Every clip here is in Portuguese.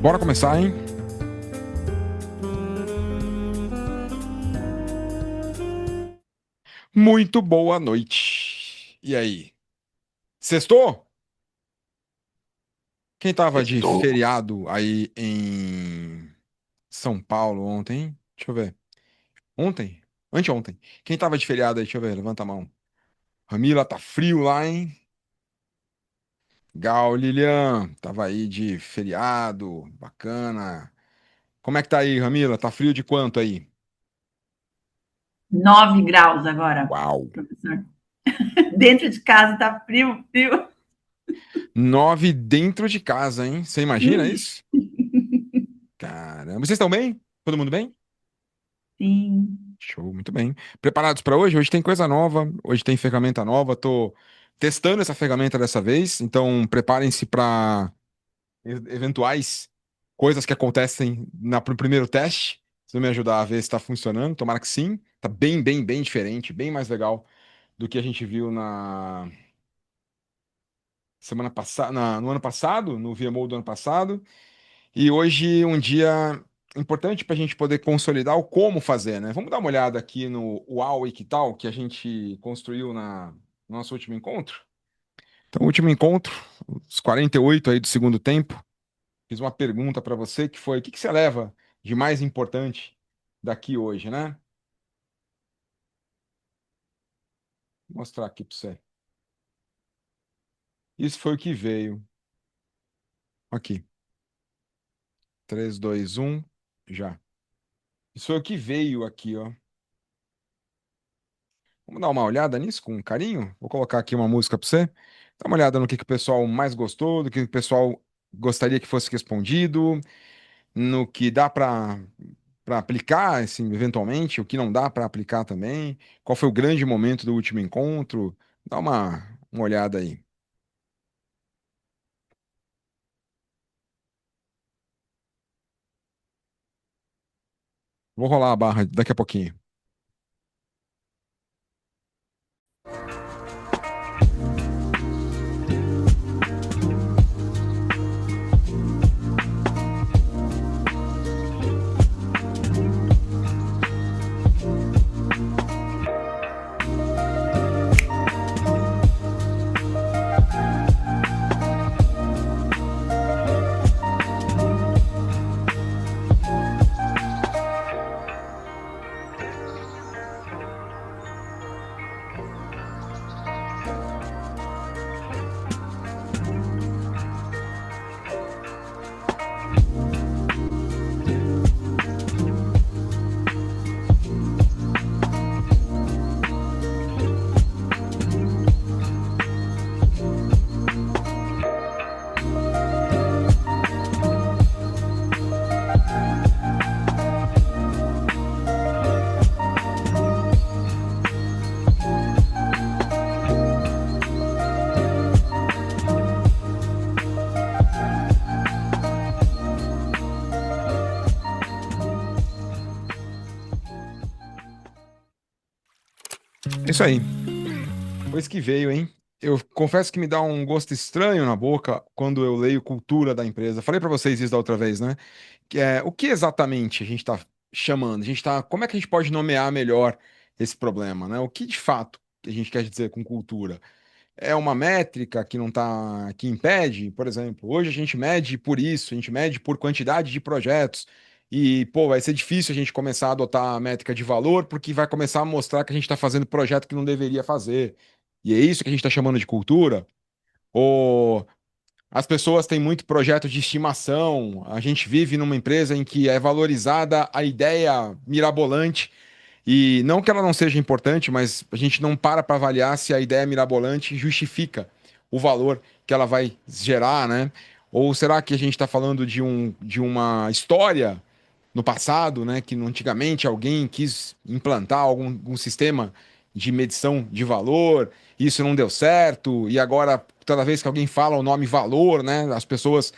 Bora começar, hein? Muito boa noite. E aí? Sextou? Quem tava de Estou. feriado aí em São Paulo ontem, hein? Deixa eu ver. Ontem? Anteontem. Quem tava de feriado aí? Deixa eu ver, levanta a mão. Ramila, tá frio lá, hein? Gal, Lilian, tava aí de feriado, bacana. Como é que tá aí, Ramila? Tá frio de quanto aí? 9 graus agora, Uau! professor. Dentro de casa tá frio, frio. 9 dentro de casa, hein? Você imagina Ixi, isso? Caramba, vocês estão bem? Todo mundo bem? sim. Show, muito bem. Preparados para hoje? Hoje tem coisa nova, hoje tem ferramenta nova. Tô testando essa ferramenta dessa vez, então preparem-se para eventuais coisas que acontecem no primeiro teste. Vocês vão me ajudar a ver se está funcionando. Tomara que sim. Tá bem, bem, bem diferente, bem mais legal do que a gente viu na semana passada, no ano passado, no VMO do ano passado. E hoje um dia importante para a gente poder consolidar o como fazer, né? Vamos dar uma olhada aqui no Uau e que tal que a gente construiu no nosso último encontro. Então, o último encontro, os 48 aí do segundo tempo, fiz uma pergunta para você que foi: o que que você leva de mais importante daqui hoje, né? Vou mostrar aqui para você. Isso foi o que veio. Aqui. 3, 2, 1, já. Isso foi o que veio aqui, ó. Vamos dar uma olhada nisso com carinho? Vou colocar aqui uma música para você. Dá uma olhada no que o pessoal mais gostou, do que o pessoal gostaria que fosse respondido, no que dá para aplicar, assim, eventualmente, o que não dá para aplicar também. Qual foi o grande momento do último encontro? Dá uma olhada aí. Vou rolar a barra daqui a pouquinho. É isso aí. Pois que veio, hein? Eu confesso que me dá um gosto estranho na boca quando eu leio cultura da empresa. Falei para vocês isso da outra vez, né? Que é, o que exatamente a gente está chamando? Como é que a gente pode nomear melhor esse problema, né? O que de fato a gente quer dizer com cultura? É uma métrica que não tá, que impede, por exemplo, hoje a gente mede por isso, a gente mede por quantidade de projetos. E, pô, vai ser difícil a gente começar a adotar a métrica de valor, porque vai começar a mostrar que a gente está fazendo projeto que não deveria fazer. E é isso que a gente está chamando de cultura? Ou as pessoas têm muito projeto de estimação. A gente vive numa empresa em que é valorizada a ideia mirabolante. E não que ela não seja importante, mas a gente não para avaliar se a ideia mirabolante justifica o valor que ela vai gerar, né? Ou será que a gente está falando de uma história no passado, né? Que antigamente alguém quis implantar algum sistema de medição de valor, isso não deu certo, e agora, toda vez que alguém fala o nome valor, né? As pessoas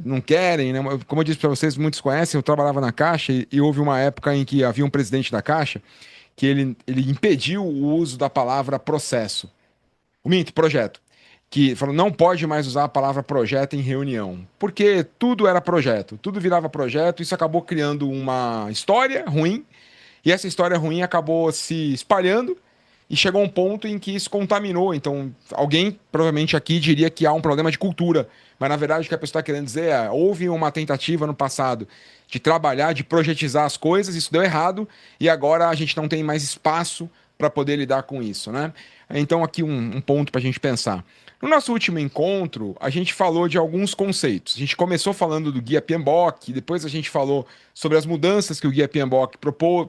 não querem, né? Como eu disse para vocês, muitos conhecem, eu trabalhava na Caixa e houve uma época em que havia um presidente da Caixa que ele impediu o uso da palavra processo. O minto, projeto. que falou não pode mais usar a palavra projeto em reunião, porque tudo era projeto, tudo virava projeto, isso acabou criando uma história ruim, e essa história ruim acabou se espalhando e chegou a um ponto em que isso contaminou. Então, alguém provavelmente aqui diria que há um problema de cultura, mas na verdade o que a pessoa está querendo dizer é: houve uma tentativa no passado de trabalhar, de projetizar as coisas, isso deu errado e agora a gente não tem mais espaço para poder lidar com isso, né? Então, aqui um ponto para a gente pensar. No nosso último encontro, a gente falou de alguns conceitos. A gente começou falando do Guia PMBOK, depois a gente falou sobre as mudanças que o Guia PMBOK propôs,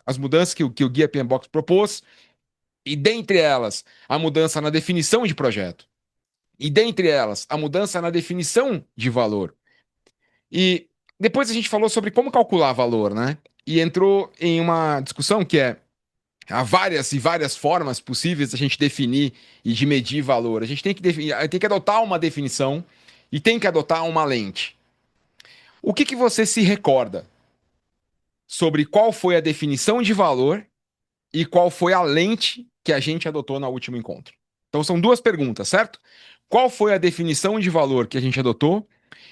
as mudanças que o Guia PMBOK propôs, e dentre elas, a mudança na definição de projeto. E dentre elas, a mudança na definição de valor. E depois a gente falou sobre como calcular valor, né? E entrou em uma discussão que é: há várias e várias formas possíveis de a gente definir e de medir valor. A gente tem que adotar uma definição e tem que adotar uma lente. O que você se recorda sobre qual foi a definição de valor e qual foi a lente que a gente adotou no último encontro? Então são duas perguntas, certo? Qual foi a definição de valor que a gente adotou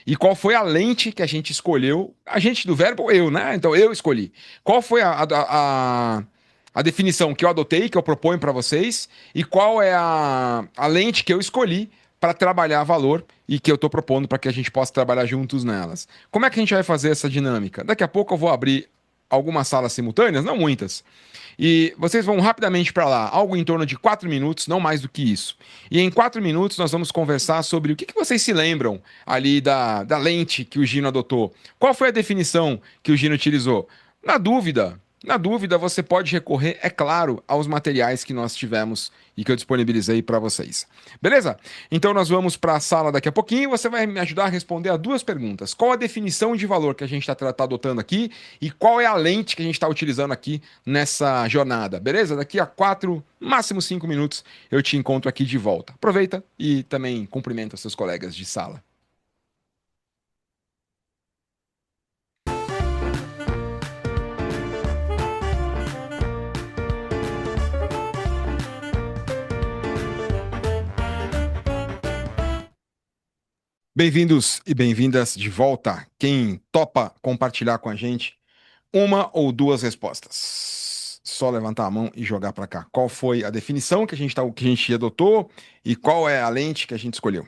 e qual foi a lente que a gente escolheu? A gente do verbo eu, né? Então eu escolhi. Qual foi a definição que eu adotei, que eu proponho para vocês, e qual é a lente que eu escolhi para trabalhar valor e que eu estou propondo para que a gente possa trabalhar juntos nelas? Como é que a gente vai fazer essa dinâmica? Daqui a pouco eu vou abrir algumas salas simultâneas, não muitas, e vocês vão rapidamente para lá, algo em torno de 4 minutos, não mais do que isso. E em 4 minutos nós vamos conversar sobre o que vocês se lembram ali da lente que o Gino adotou. Qual foi a definição que o Gino utilizou? Na dúvida, você pode recorrer, é claro, aos materiais que nós tivemos e que eu disponibilizei para vocês. Beleza? Então nós vamos para a sala daqui a pouquinho e você vai me ajudar a responder a duas perguntas. Qual a definição de valor que a gente está adotando aqui e qual é a lente que a gente está utilizando aqui nessa jornada? Beleza? Daqui a 4, máximo 5 minutos, eu te encontro aqui de volta. Aproveita e também cumprimenta seus colegas de sala. Bem-vindos e bem-vindas de volta. Quem topa compartilhar com a gente uma ou duas respostas? Só levantar a mão e jogar para cá. Qual foi a definição que a gente adotou e qual é a lente que a gente escolheu?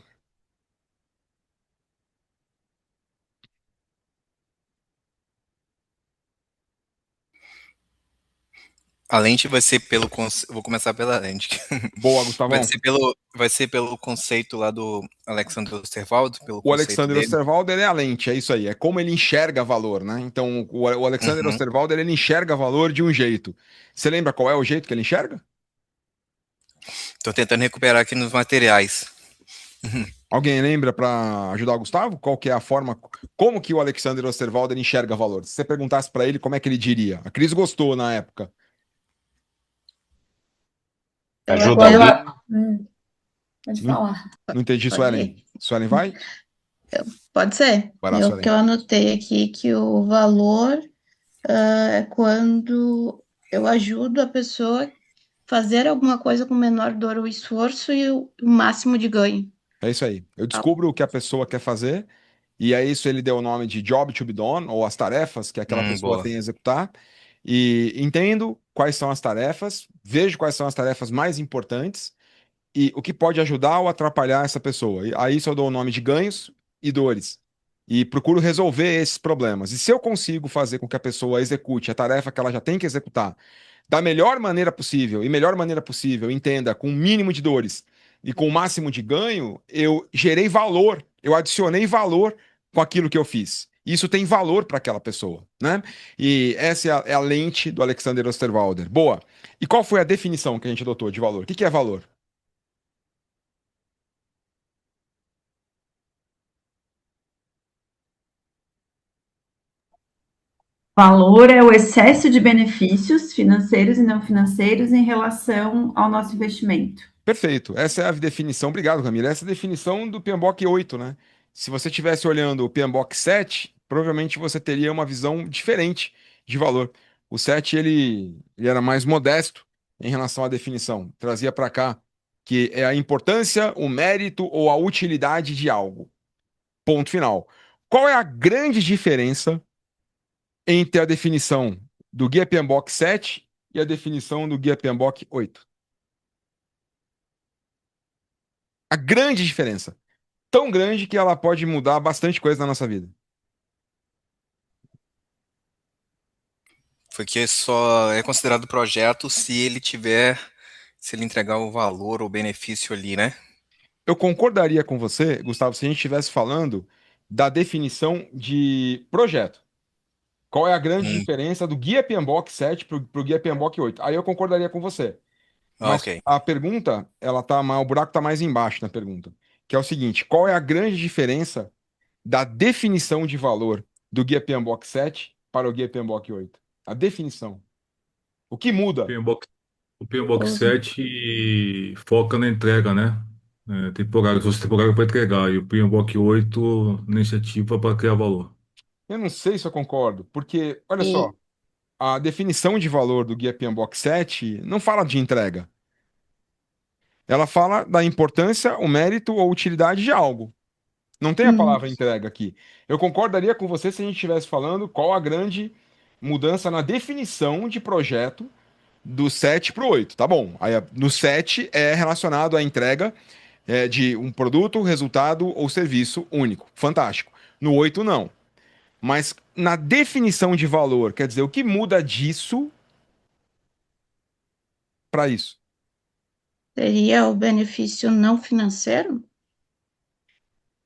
A lente vai ser pelo vou começar pela lente. Boa, Gustavão. Vai ser pelo conceito lá do Alexander Osterwald, pelo O conceito Alexander dele. Osterwald ele é a lente, é isso aí. É como ele enxerga valor, né? Então, o Alexander Osterwald ele enxerga valor de um jeito. Você lembra qual é o jeito que ele enxerga? Estou tentando recuperar aqui nos materiais. Alguém lembra para ajudar o Gustavo? Qual que é a forma, como que o Alexander Osterwald ele enxerga valor? Se você perguntasse para ele, como é que ele diria? A Cris gostou na época. Ajuda alguém? Pode falar. Não entendi, Pode Suelen. ir. Suelen vai? Pode ser. Vai lá, Eu Suelen. que eu anotei aqui que o valor é quando eu ajudo a pessoa a fazer alguma coisa com menor dor ou esforço e o máximo de ganho. É isso aí. Eu descubro o que a pessoa quer fazer, e é isso ele deu o nome de job to be done, ou as tarefas que aquela pessoa Boa. tem a executar, e entendo quais são as tarefas, vejo quais são as tarefas mais importantes, e o que pode ajudar ou atrapalhar essa pessoa. E a isso eu dou o nome de ganhos e dores. E procuro resolver esses problemas. E se eu consigo fazer com que a pessoa execute a tarefa que ela já tem que executar da melhor maneira possível, e melhor maneira possível, entenda, com o mínimo de dores e com o máximo de ganho, eu gerei valor, eu adicionei valor com aquilo que eu fiz. Isso tem valor para aquela pessoa, né? E essa é a lente do Alexander Osterwalder. Boa. E qual foi a definição que a gente adotou de valor? O que é valor? Valor é o excesso de benefícios financeiros e não financeiros em relação ao nosso investimento. Perfeito. Essa é a definição. Obrigado, Camila. Essa é a definição do PMBOK 8, né? Se você estivesse olhando o PMBOK 7, provavelmente você teria uma visão diferente de valor. O 7, ele era mais modesto em relação à definição. Trazia para cá que é a importância, o mérito ou a utilidade de algo. Ponto final. Qual é a grande diferença entre a definição do Guia PMBOK 7 e a definição do Guia PMBOK 8? A grande diferença. Tão grande que ela pode mudar bastante coisa na nossa vida. Porque só é considerado projeto se ele entregar o valor ou benefício ali, né? Eu concordaria com você, Gustavo, se a gente estivesse falando da definição de projeto. Qual é a grande Hum, diferença do Guia PMBOK 7 para o Guia PMBOK 8? Aí eu concordaria com você. Mas ok. a pergunta, o buraco está mais embaixo na pergunta, que é o seguinte: qual é a grande diferença da definição de valor do Guia PMBOK 7 para o Guia PMBOK 8? A definição. O que muda? PMBOK, o PMBOK Os- 7 foca na entrega, né? Temporário, se você temporário para entregar. E o PMBOK 8 na iniciativa para criar valor. Eu não sei se eu concordo, porque, olha só, E, a definição de valor do Guia PMBOK 7 não fala de entrega. Ela fala da importância, o mérito ou utilidade de algo. Não tem a hum, palavra entrega aqui. Eu concordaria com você se a gente estivesse falando qual a grande mudança na definição de projeto do 7 para o 8. Tá bom. Aí, no 7 é relacionado à entrega de um produto, resultado ou serviço único. Fantástico. No 8, não. Mas na definição de valor, quer dizer, o que muda disso para isso? seria o benefício não financeiro?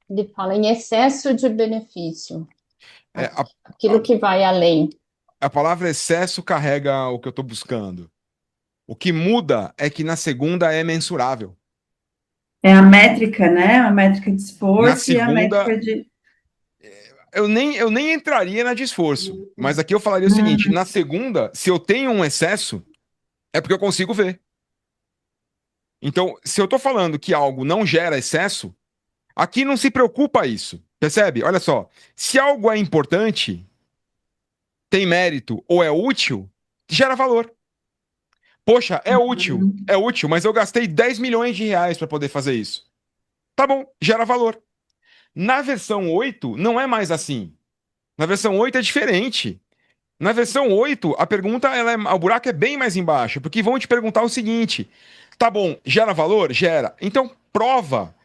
Ele fala em excesso de benefício, É, aquilo que vai além. a palavra excesso carrega o que eu estou buscando. O que muda é que na segunda é mensurável. É a métrica, né? A métrica de Na esforço e a segunda, métrica de. eu nem entraria na de esforço. Mas aqui eu falaria o seguinte: na segunda, se eu tenho um excesso, é porque eu consigo ver. Então, se eu estou falando que algo não gera excesso, aqui não se preocupa isso. Percebe? Olha só. Se algo é importante, tem mérito ou é útil, gera valor. Poxa, é útil, mas eu gastei 10 milhões de reais para poder fazer isso. Tá bom, gera valor. Na versão 8 não é mais assim. Na versão 8 é diferente. Na versão 8 a pergunta, o buraco é bem mais embaixo, porque vão te perguntar o seguinte: tá bom, gera valor? Gera. Então prova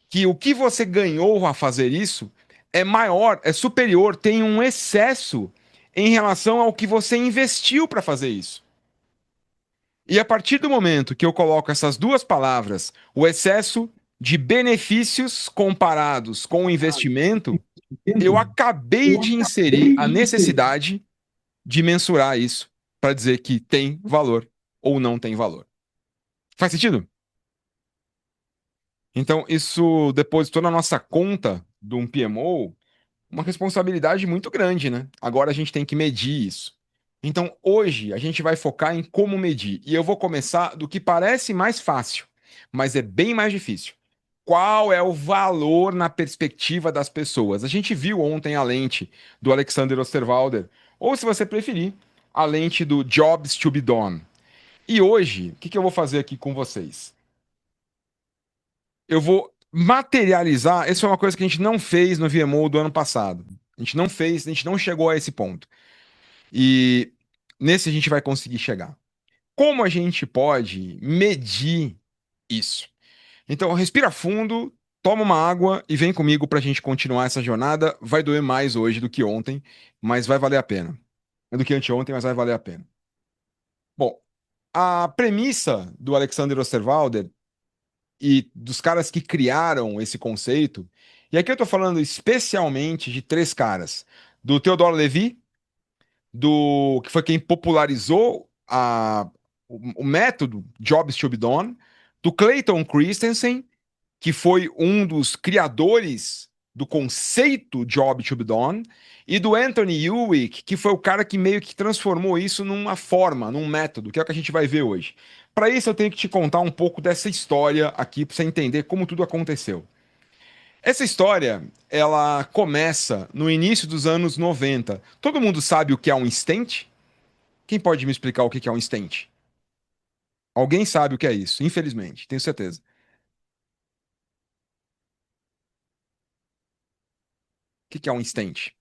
que o que você ganhou a fazer isso é maior, é superior, tem um excesso em relação ao que você investiu para fazer isso. E a partir do momento que eu coloco essas duas palavras, o excesso de benefícios comparados com o investimento, eu acabei de inserir a necessidade de mensurar isso para dizer que tem valor ou não tem valor. Faz sentido? Então, isso depositou na nossa conta de um PMO uma responsabilidade muito grande, né? Agora a gente tem que medir isso. Então, hoje a gente vai focar em como medir. E eu vou começar do que parece mais fácil, mas é bem mais difícil. Qual é o valor na perspectiva das pessoas? A gente viu ontem a lente do Alexander Osterwalder, ou se você preferir, a lente do Jobs to be Done. E hoje, o que que eu vou fazer aqui com vocês? Eu vou materializar. Essa é uma coisa que a gente não fez no VMO do ano passado. A gente não fez, a gente não chegou a esse ponto. E nesse a gente vai conseguir chegar. Como a gente pode medir isso? Então, respira fundo, toma uma água e vem comigo para a gente continuar essa jornada. Vai doer mais hoje do que ontem, mas vai valer a pena. É do que anteontem, mas vai valer a pena. Bom, a premissa do Alexander Osterwalder e dos caras que criaram esse conceito, e aqui eu estou falando especialmente de três caras: do Theodore Levy, do que foi quem popularizou o método Jobs to be Done, do Clayton Christensen, que foi um dos criadores do conceito Job to be Done, e do Anthony Hewitt, que foi o cara que meio que transformou isso numa forma, num método, que é o que a gente vai ver hoje. Para isso, eu tenho que te contar um pouco dessa história aqui, para você entender como tudo aconteceu. Essa história, ela começa no início dos anos 90. Todo mundo sabe o que é um stent? Quem pode me explicar o que é um stent? Alguém sabe o que é isso, infelizmente, tenho certeza. O que que é um stent?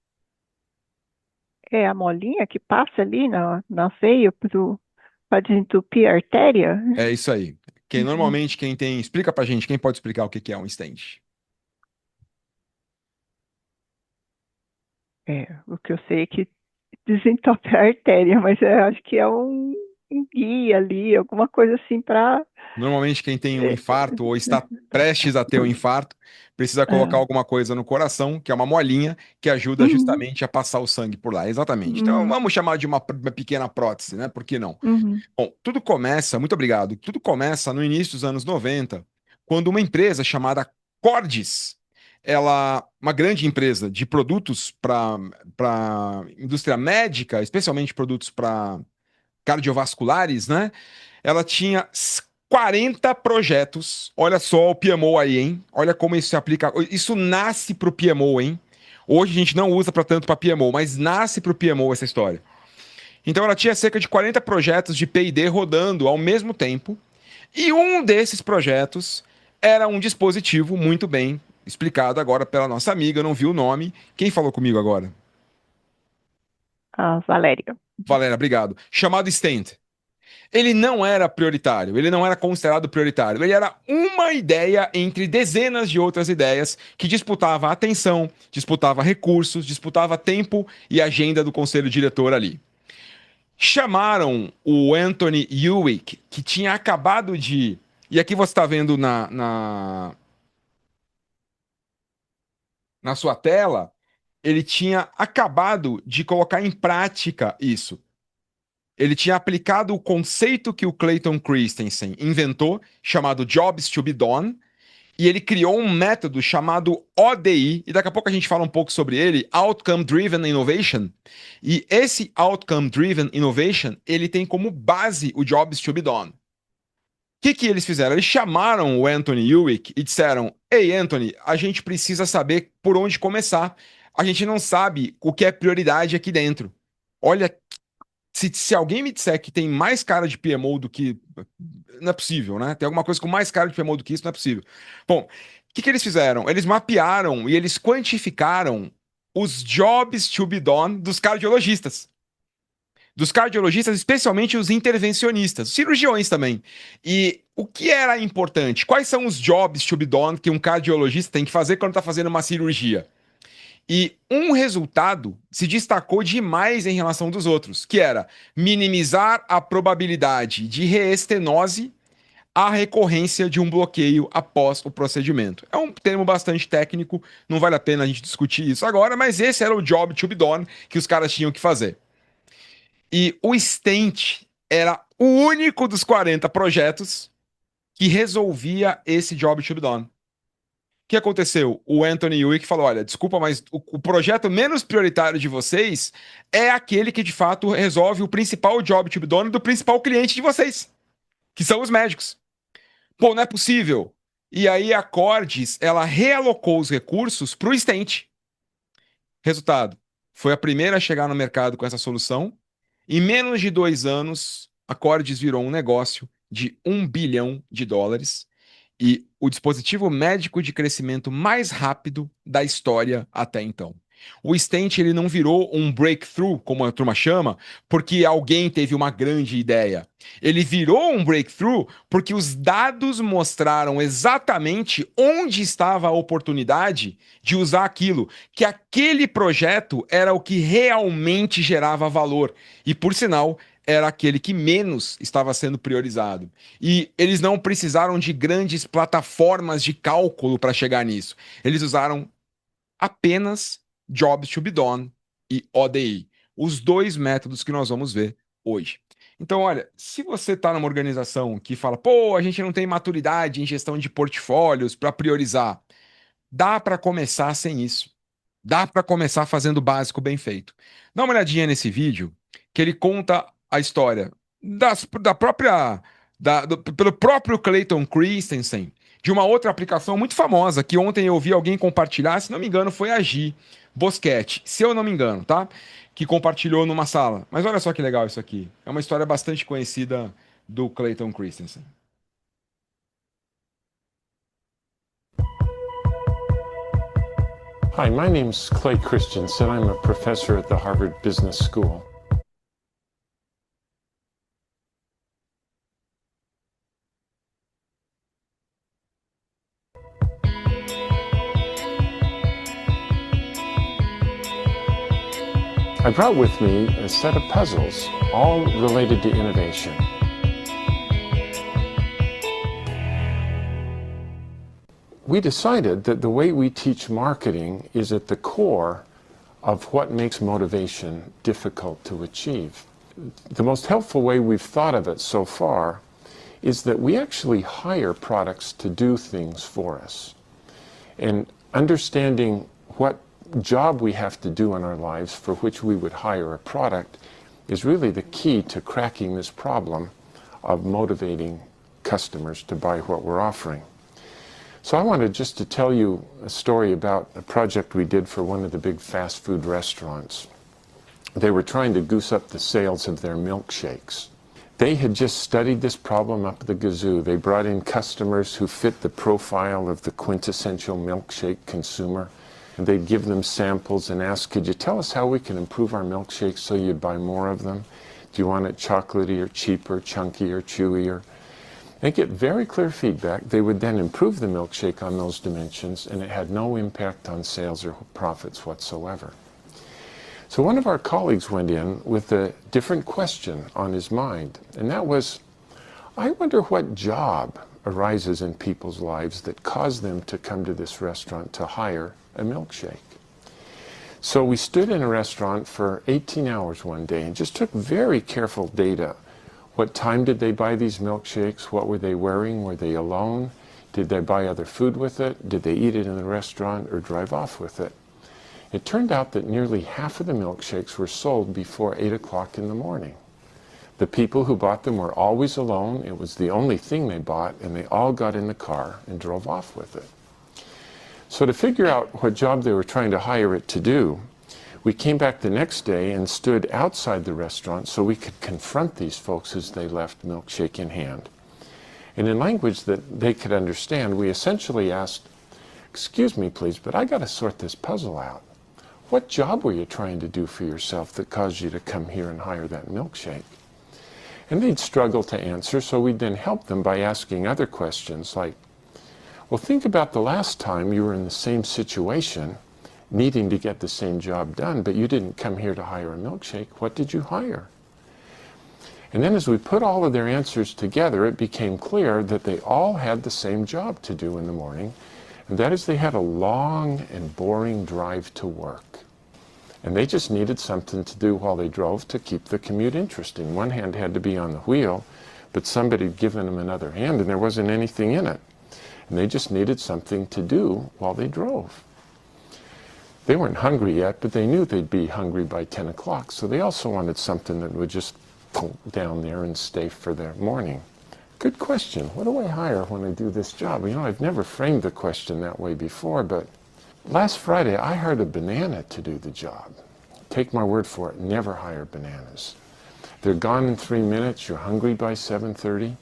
É a molinha que passa ali na veia para desentupir a artéria? É isso aí. Uhum. Normalmente quem tem. Explica pra gente, quem pode explicar o que que é um stent? O que eu sei é que desentope a artéria, mas eu acho que é um guia ali, alguma coisa assim para. Normalmente quem tem um infarto ou está prestes a ter um infarto, precisa colocar alguma coisa no coração, que é uma molinha, que ajuda Uhum, justamente a passar o sangue por lá. Exatamente. Então uhum, vamos chamar de uma pequena prótese, né? Por que não? uhum. Bom, tudo começa, muito obrigado. Tudo começa no início dos anos 90, quando uma empresa chamada Cordis, uma grande empresa de produtos para indústria médica, especialmente produtos para cardiovasculares, né? Ela tinha 40 projetos. Olha só o PMO aí, hein? Olha como isso se aplica. Isso nasce para o PMO, hein? Hoje a gente não usa para tanto para PMO, mas nasce para o PMO essa história. Então ela tinha cerca de 40 projetos de P&D rodando ao mesmo tempo, e um desses projetos era um dispositivo muito bem explicado agora pela nossa amiga, eu não vi o nome. Quem falou comigo agora? A Valéria. Valera, obrigado. Chamado Stent. Ele não era prioritário, ele não era considerado prioritário, ele era uma ideia entre dezenas de outras ideias que disputava atenção, disputava recursos, disputava tempo e agenda do conselho diretor ali. Chamaram o Anthony Hewitt, que tinha acabado de. E aqui você está vendo na sua tela, ele tinha acabado de colocar em prática isso. Ele tinha aplicado o conceito que o Clayton Christensen inventou, chamado Jobs to be Done, e ele criou um método chamado ODI, e daqui a pouco a gente fala um pouco sobre ele, Outcome Driven Innovation. E esse Outcome Driven Innovation, ele tem como base o Jobs to be Done. O que eles fizeram? Eles chamaram o Anthony Hewitt e disseram: Ei, Anthony, a gente precisa saber por onde começar. A gente não sabe o que é prioridade aqui dentro. Olha, se alguém me disser que tem mais cara de PMO do que. Não é possível, né? Tem alguma coisa com mais cara de PMO do que isso, não é possível. Bom, o que eles fizeram? Eles mapearam e eles quantificaram os jobs to be done dos cardiologistas. Dos cardiologistas, especialmente os intervencionistas, cirurgiões também. E o que era importante? Quais são os jobs to be done que um cardiologista tem que fazer quando está fazendo uma cirurgia? E um resultado se destacou demais em relação dos outros, que era minimizar a probabilidade de reestenose à recorrência de um bloqueio após o procedimento. É um termo bastante técnico, não vale a pena a gente discutir isso agora, mas esse era o job to be done que os caras tinham que fazer. E o Stent era o único dos 40 projetos que resolvia esse job to be done. O que aconteceu? O Anthony Hewitt falou: olha, desculpa, mas o projeto menos prioritário de vocês é aquele que de fato resolve o principal job to be done do principal cliente de vocês, que são os médicos. Pô, não é possível. E aí a Cordis, ela realocou os recursos para o Stent. Resultado, foi a primeira a chegar no mercado com essa solução. Em menos de 2 anos, a Cordis virou um negócio de US$ 1 bilhão e o dispositivo médico de crescimento mais rápido da história até então. O Stent ele não virou um breakthrough, como a turma chama, porque alguém teve uma grande ideia. Ele virou um breakthrough porque os dados mostraram exatamente onde estava a oportunidade de usar aquilo, que aquele projeto era o que realmente gerava valor. E, por sinal, era aquele que menos estava sendo priorizado. E eles não precisaram de grandes plataformas de cálculo para chegar nisso. Eles usaram apenas Jobs to be Done e ODI, os dois métodos que nós vamos ver hoje. Então, olha, se você está numa organização que fala, pô, a gente não tem maturidade em gestão de portfólios para priorizar, dá para começar sem isso. Dá para começar fazendo o básico bem feito. Dá uma olhadinha nesse vídeo que ele conta a história da própria pelo próprio Clayton Christensen de uma outra aplicação muito famosa que ontem eu vi alguém compartilhar, se não me engano, foi a Gi Boschetti, se eu não me engano, tá? Que compartilhou numa sala. Mas olha só que legal isso aqui. É uma história bastante conhecida do Clayton Christensen. Hi, my name's Clay Christensen. I'm a professor at the Harvard Business School. I brought with me a set of puzzles, all related to innovation. We decided that the way we teach marketing is at the core of what makes motivation difficult to achieve. The most helpful way we've thought of it so far is that we actually hire products to do things for us. And understanding what job we have to do in our lives for which we would hire a product is really the key to cracking this problem of motivating customers to buy what we're offering. So I wanted just to tell you a story about a project we did for one of the big fast food restaurants. They were trying to goose up the sales of their milkshakes. They had just studied this problem up the gazoo. They brought in customers who fit the profile of the quintessential milkshake consumer. And they'd give them samples and ask, could you tell us how we can improve our milkshakes so you'd buy more of them? Do you want it chocolatey or cheaper, chunky or chewier? They get very clear feedback. They would then improve the milkshake on those dimensions, and it had no impact on sales or profits whatsoever. So one of our colleagues went in with a different question on his mind, and that was, I wonder what job arises in people's lives that cause them to come to this restaurant to hire a milkshake. So we stood in a restaurant for 18 hours one day and just took very careful data. What time did they buy these milkshakes? What were they wearing? Were they alone? Did they buy other food with it? Did they eat it in the restaurant or drive off with it? It turned out that nearly half of the milkshakes were sold before 8 o'clock in the morning. The people who bought them were always alone. It was the only thing they bought, and they all got in the car and drove off with it. So to figure out what job they were trying to hire it to do, we came back the next day and stood outside the restaurant so we could confront these folks as they left, milkshake in hand. And in language that they could understand, we essentially asked, excuse me please, but I got to sort this puzzle out. What job were you trying to do for yourself that caused you to come here and hire that milkshake? And they'd struggle to answer, so we'd then help them by asking other questions like, well, think about the last time you were in the same situation, needing to get the same job done, but you didn't come here to hire a milkshake. What did you hire? And then as we put all of their answers together, it became clear that they all had the same job to do in the morning, and that is they had a long and boring drive to work. And they just needed something to do while they drove to keep the commute interesting. One hand had to be on the wheel, but somebody had given them another hand and there wasn't anything in it. And they just needed something to do while they drove. They weren't hungry yet, but they knew they'd be hungry by 10 o'clock, so they also wanted something that would just go down there and stay for their morning. Good question. What do I hire when I do this job? You know, I've never framed the question that way before, but last Friday I hired a banana to do the job. Take my word for it, never hire bananas. They're gone in 3 minutes, you're hungry by 7:30.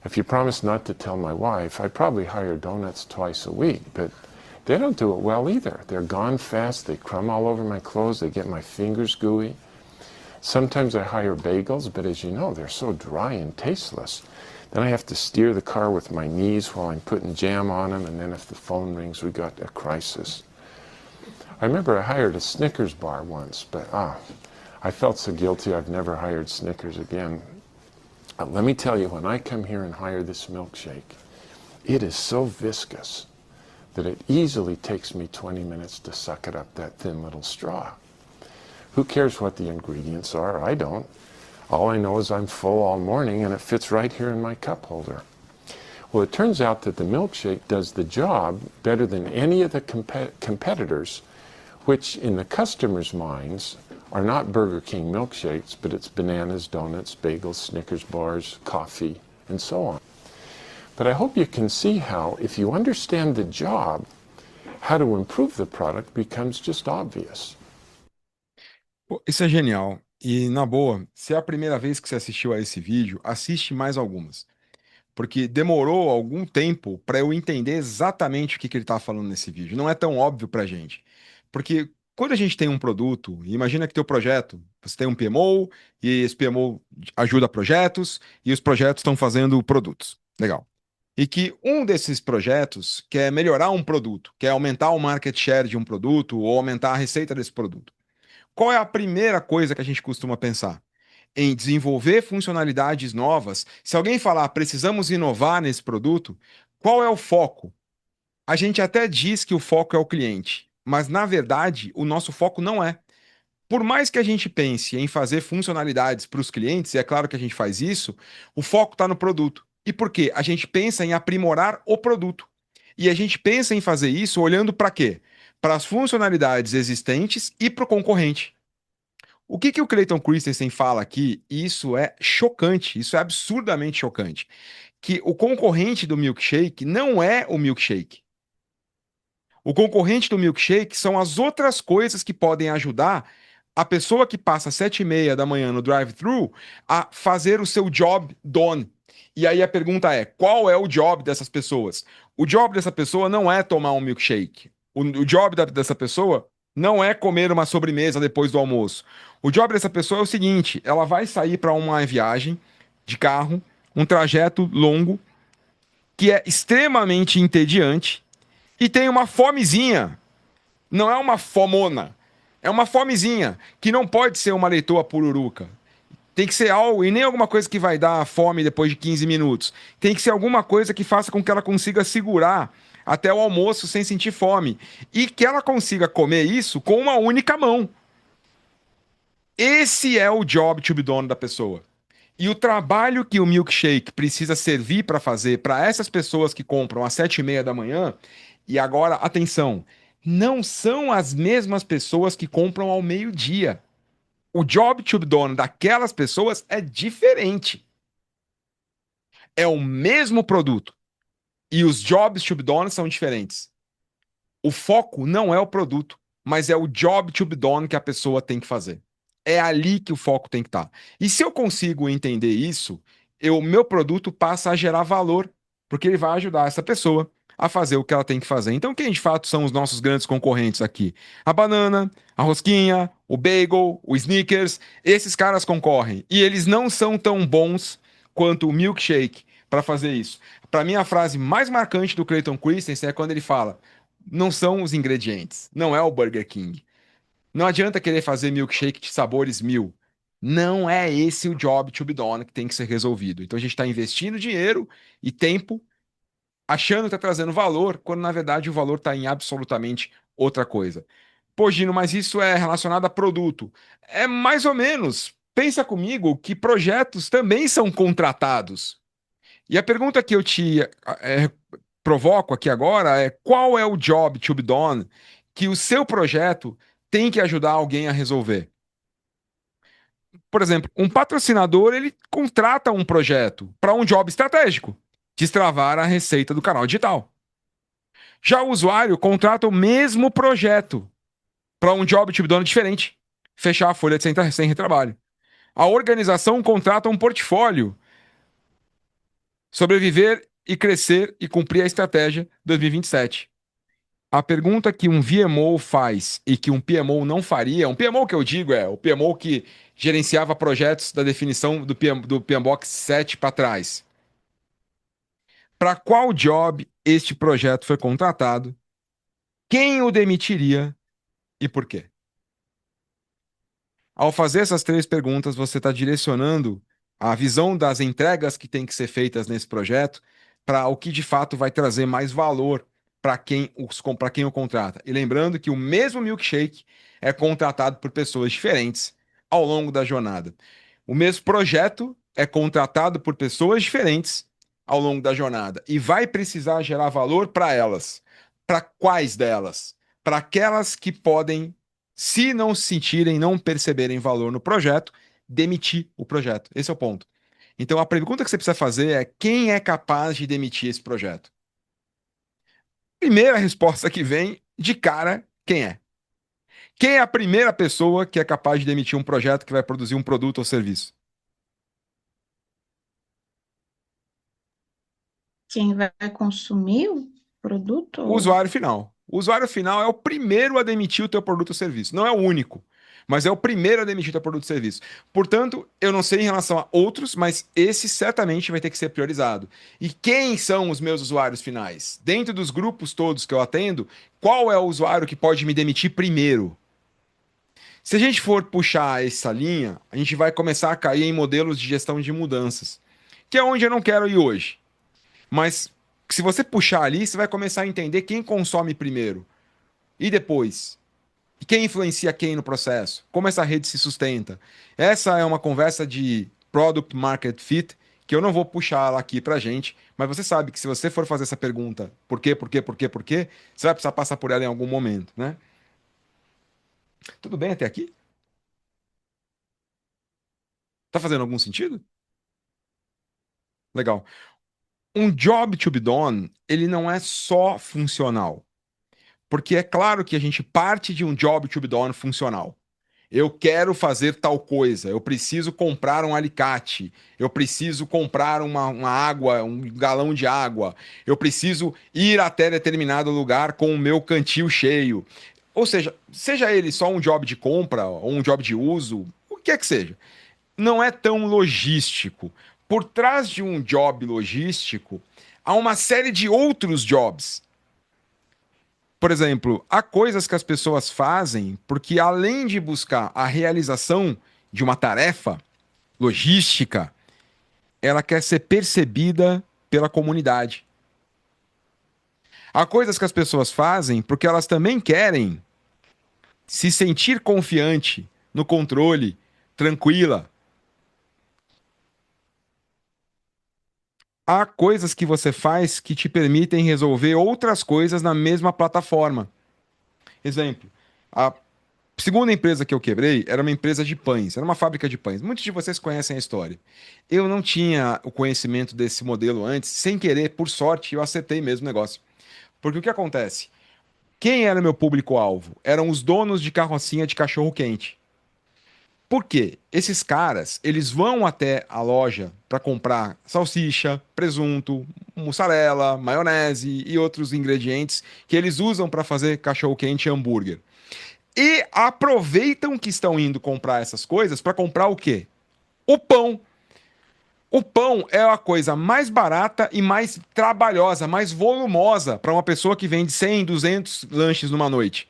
If you promise not to tell my wife, I probably hire donuts twice a week, but they don't do it well either. They're gone fast, they crumb all over my clothes, they get my fingers gooey. Sometimes I hire bagels, but as you know, they're so dry and tasteless. Then I have to steer the car with my knees while I'm putting jam on them, and then if the phone rings, we got a crisis. I remember I hired a Snickers bar once, but I felt so guilty I've never hired Snickers again. Let me tell you, when I come here and hire this milkshake, it is so viscous that it easily takes me 20 minutes to suck it up that thin little straw. Who cares what the ingredients are? I don't. All I know is I'm full all morning and it fits right here in my cup holder. Well, it turns out that the milkshake does the job better than any of the competitors, which in the customers' minds are not Burger King milkshakes, but it's bananas, donuts, bagels, Snickers bars, coffee, and so on. But I hope you can see how, if you understand the job, how to improve the product becomes just obvious. Pô, isso é genial. E na boa, se é a primeira vez que você assistiu a esse vídeo, assiste mais algumas. Porque demorou algum tempo para eu entender exatamente o que ele estava falando nesse vídeo. Não é tão óbvio para a gente. Porque quando a gente tem um produto, imagina que teu projeto, você tem um PMO, e esse PMO ajuda projetos, e os projetos estão fazendo produtos. Legal. E que um desses projetos quer melhorar um produto, quer aumentar o market share de um produto ou aumentar a receita desse produto. Qual é a primeira coisa que a gente costuma pensar? Em desenvolver funcionalidades novas. Se alguém falar precisamos inovar nesse produto, qual é o foco? A gente até diz que o foco é o cliente, mas na verdade o nosso foco não é. Por mais que a gente pense em fazer funcionalidades para os clientes, e é claro que a gente faz isso, o foco está no produto. E por quê? A gente pensa em aprimorar o produto. E a gente pensa em fazer isso olhando para quê? Para as funcionalidades existentes e para o concorrente. O que o Clayton Christensen fala aqui, isso é chocante, isso é absurdamente chocante, que o concorrente do milkshake não é o milkshake. O concorrente do milkshake são as outras coisas que podem ajudar a pessoa que passa às 7h30 da manhã no drive-thru a fazer o seu job done. E aí a pergunta é, qual é o job dessas pessoas? O job dessa pessoa não é tomar um milkshake. O job dessa pessoa não é comer uma sobremesa depois do almoço. O job dessa pessoa é o seguinte, ela vai sair para uma viagem de carro, um trajeto longo, que é extremamente entediante, e tem uma fomezinha. Não é uma fomona. É uma fomezinha, que não pode ser uma leitoa pururuca. Tem que ser algo, e nem alguma coisa que vai dar fome depois de 15 minutos. Tem que ser alguma coisa que faça com que ela consiga segurar até o almoço sem sentir fome. E que ela consiga comer isso com uma única mão. Esse é o job to be done da pessoa. E o trabalho que o milkshake precisa servir para fazer para essas pessoas que compram às 7h30 da manhã, e agora, atenção, não são as mesmas pessoas que compram ao meio-dia. O job to be done daquelas pessoas é diferente. É o mesmo produto. E os jobs to be done são diferentes. O foco não é o produto, mas é o job to be done que a pessoa tem que fazer. É ali que o foco tem que estar. E se eu consigo entender isso, meu produto passa a gerar valor, porque ele vai ajudar essa pessoa a fazer o que ela tem que fazer. Então, quem de fato são os nossos grandes concorrentes aqui? A banana, a rosquinha, o bagel, o Snickers, esses caras concorrem. E eles não são tão bons quanto o milkshake para fazer isso. Para mim, a frase mais marcante do Clayton Christensen é quando ele fala: não são os ingredientes, não é o Burger King. Não adianta querer fazer milkshake de sabores 1000. Não é esse o job to be done que tem que ser resolvido. Então a gente está investindo dinheiro e tempo, achando que está trazendo valor, quando na verdade o valor está em absolutamente outra coisa. Pô, Gino, mas isso é relacionado a produto. É mais ou menos. Pensa comigo que projetos também são contratados. E a pergunta que eu te provoco aqui agora é: qual é o job to be done que o seu projeto tem que ajudar alguém a resolver? Por exemplo, um patrocinador, ele contrata um projeto para um job estratégico, destravar a receita do canal digital. Já o usuário contrata o mesmo projeto para um job to be done diferente, fechar a folha de sem retrabalho. A organização contrata um portfólio, sobreviver e crescer e cumprir a estratégia 2027. A pergunta que um VMO faz e que um PMO não faria, um PMO que eu digo é o PMO que gerenciava projetos da definição do PMBOK 7 para trás. Para qual job este projeto foi contratado? Quem o demitiria e por quê? Ao fazer essas 3 perguntas, você está direcionando a visão das entregas que tem que ser feitas nesse projeto para o que de fato vai trazer mais valor para quem o contrata. E lembrando que o mesmo milkshake é contratado por pessoas diferentes ao longo da jornada. O mesmo projeto é contratado por pessoas diferentes ao longo da jornada e vai precisar gerar valor para elas. Para quais delas? Para aquelas que podem, se não se sentirem, não perceberem valor no projeto, demitir o projeto. Esse é o ponto. Então a pergunta que você precisa fazer é: quem é capaz de demitir esse projeto? Primeira resposta que vem de cara: quem é? Quem é a primeira pessoa que é capaz de demitir um projeto que vai produzir um produto ou serviço? Quem vai consumir o O produto? usuário final. O usuário final é o primeiro a demitir o teu produto ou serviço. Não é o único, mas é o primeiro a demitir o teu produto ou serviço. Portanto, eu não sei em relação a outros, mas esse certamente vai ter que ser priorizado. E quem são os meus usuários finais? Dentro dos grupos todos que eu atendo, qual é o usuário que pode me demitir primeiro? Se a gente for puxar essa linha, a gente vai começar a cair em modelos de gestão de mudanças, que é onde eu não quero ir hoje. Mas se você puxar ali, você vai começar a entender quem consome primeiro e depois. E quem influencia quem no processo. Como essa rede se sustenta. Essa é uma conversa de Product Market Fit que eu não vou puxar ela aqui pra gente, mas você sabe que se você for fazer essa pergunta, por quê, você vai precisar passar por ela em algum momento, né? Tudo bem até aqui? Tá fazendo algum sentido? Legal. Um job to be done, ele não é só funcional. Porque é claro que a gente parte de um job to be done funcional. Eu quero fazer tal coisa, eu preciso comprar um alicate, eu preciso comprar uma água, um galão de água, eu preciso ir até determinado lugar com o meu cantil cheio. Ou seja ele só um job de compra ou um job de uso, o que é que seja. Não é tão logístico. Por trás de um job logístico, há uma série de outros jobs. Por exemplo, há coisas que as pessoas fazem porque, além de buscar a realização de uma tarefa logística, ela quer ser percebida pela comunidade. Há coisas que as pessoas fazem porque elas também querem se sentir confiante, no controle, tranquila. Há coisas que você faz que te permitem resolver outras coisas na mesma plataforma. Exemplo, a segunda empresa que eu quebrei era uma empresa de pães, era uma fábrica de pães. Muitos de vocês conhecem a história. Eu não tinha o conhecimento desse modelo antes, sem querer, por sorte, eu acertei mesmo o negócio. Porque o que acontece? Quem era meu público-alvo? Eram os donos de carrocinha de cachorro-quente. Por quê? Esses caras, eles vão até a loja para comprar salsicha, presunto, mussarela, maionese e outros ingredientes que eles usam para fazer cachorro-quente e hambúrguer. E aproveitam que estão indo comprar essas coisas para comprar o quê? O pão. O pão é a coisa mais barata e mais trabalhosa, mais volumosa para uma pessoa que vende 100, 200 lanches numa noite.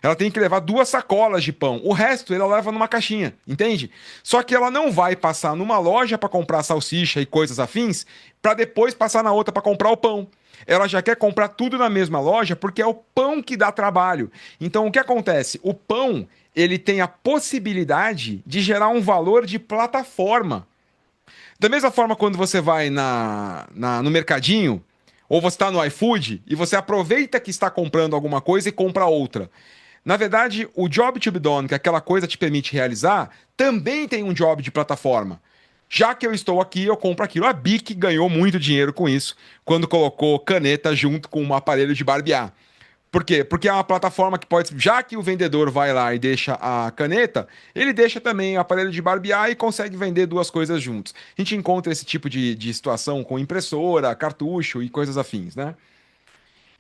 Ela tem que levar 2 sacolas de pão. O resto ela leva numa caixinha, entende? Só que ela não vai passar numa loja para comprar salsicha e coisas afins, para depois passar na outra para comprar o pão. Ela já quer comprar tudo na mesma loja porque é o pão que dá trabalho. Então o que acontece? O pão, ele tem a possibilidade de gerar um valor de plataforma. Da mesma forma quando você vai no mercadinho, ou você está no iFood, e você aproveita que está comprando alguma coisa e compra outra. Na verdade, o job to be done, que aquela coisa te permite realizar, também tem um job de plataforma. Já que eu estou aqui, eu compro aquilo. A Bic ganhou muito dinheiro com isso, quando colocou caneta junto com um aparelho de barbear. Por quê? Porque é uma plataforma que pode. Já que o vendedor vai lá e deixa a caneta, ele deixa também o aparelho de barbear e consegue vender 2 coisas juntos. A gente encontra esse tipo de situação com impressora, cartucho e coisas afins, né?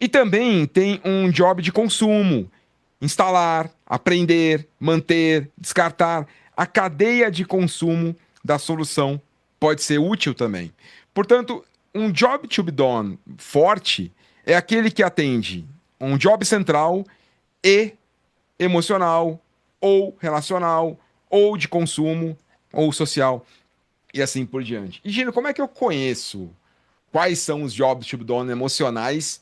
E também tem um job de consumo. Instalar, aprender, manter, descartar. A cadeia de consumo da solução pode ser útil também. Portanto, um job to be done forte é aquele que atende um job central e emocional, ou relacional, ou de consumo, ou social, e assim por diante. E, Gino, como é que eu conheço quais são os jobs to be done emocionais,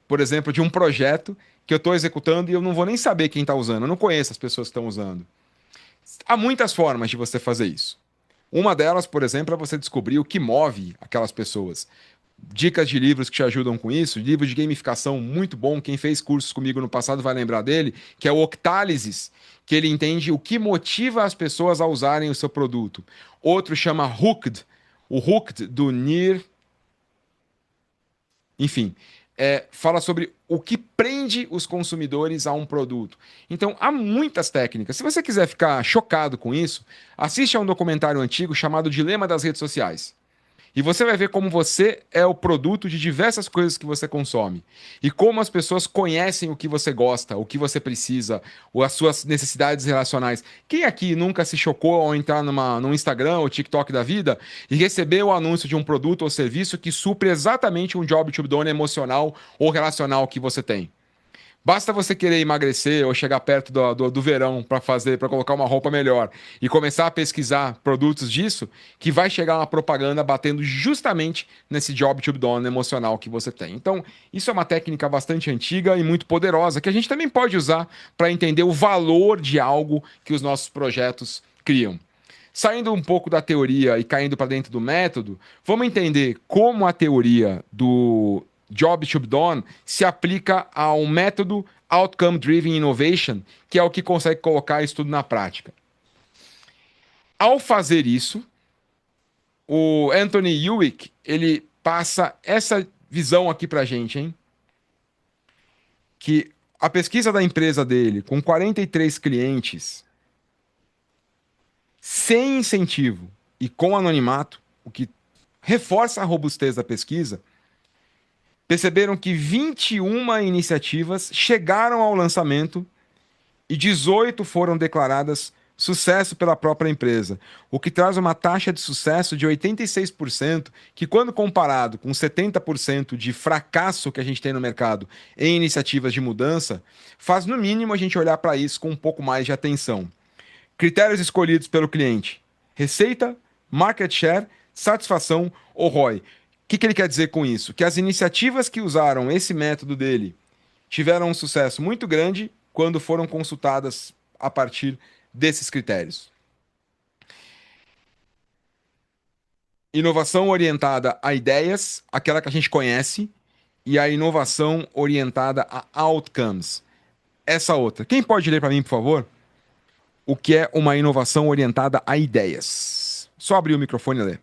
por exemplo, de um projeto que eu estou executando e eu não vou nem saber quem está usando, eu não conheço as pessoas que estão usando? Há muitas formas de você fazer isso. Uma delas, por exemplo, é você descobrir o que move aquelas pessoas. Dicas de livros que te ajudam com isso, livro de gamificação muito bom, quem fez cursos comigo no passado vai lembrar dele, que é o Octalysis, que ele entende o que motiva as pessoas a usarem o seu produto. Outro chama Hooked, o Hooked do Nir... Enfim, fala sobre o que prende os consumidores a um produto. Então, há muitas técnicas. Se você quiser ficar chocado com isso, assiste a um documentário antigo chamado Dilema das Redes Sociais. E você vai ver como você é o produto de diversas coisas que você consome. E como as pessoas conhecem o que você gosta, o que você precisa, ou as suas necessidades relacionais. Quem aqui nunca se chocou ao entrar num Instagram ou TikTok da vida e receber o anúncio de um produto ou serviço que supre exatamente um job to be done emocional ou relacional que você tem? Basta você querer emagrecer ou chegar perto do verão para colocar uma roupa melhor e começar a pesquisar produtos disso, que vai chegar uma propaganda batendo justamente nesse job to be done emocional que você tem. Então, isso é uma técnica bastante antiga e muito poderosa que a gente também pode usar para entender o valor de algo que os nossos projetos criam. Saindo um pouco da teoria e caindo para dentro do método, vamos entender como a teoria do Job to be done se aplica ao método Outcome Driven Innovation, que é o que consegue colocar isso tudo na prática. Ao fazer isso, o Anthony Hewitt, ele passa essa visão aqui pra gente, hein? Que a pesquisa da empresa dele, com 43 clientes, sem incentivo e com anonimato, o que reforça a robustez da pesquisa, perceberam que 21 iniciativas chegaram ao lançamento e 18 foram declaradas sucesso pela própria empresa, o que traz uma taxa de sucesso de 86%, que quando comparado com 70% de fracasso que a gente tem no mercado em iniciativas de mudança, faz no mínimo a gente olhar para isso com um pouco mais de atenção. Critérios escolhidos pelo cliente: receita, market share, satisfação ou ROI. O que ele quer dizer com isso? Que as iniciativas que usaram esse método dele tiveram um sucesso muito grande quando foram consultadas a partir desses critérios. Inovação orientada a ideias, aquela que a gente conhece, e a inovação orientada a outcomes. Essa outra. Quem pode ler para mim, por favor? O que é uma inovação orientada a ideias? Só abrir o microfone e ler.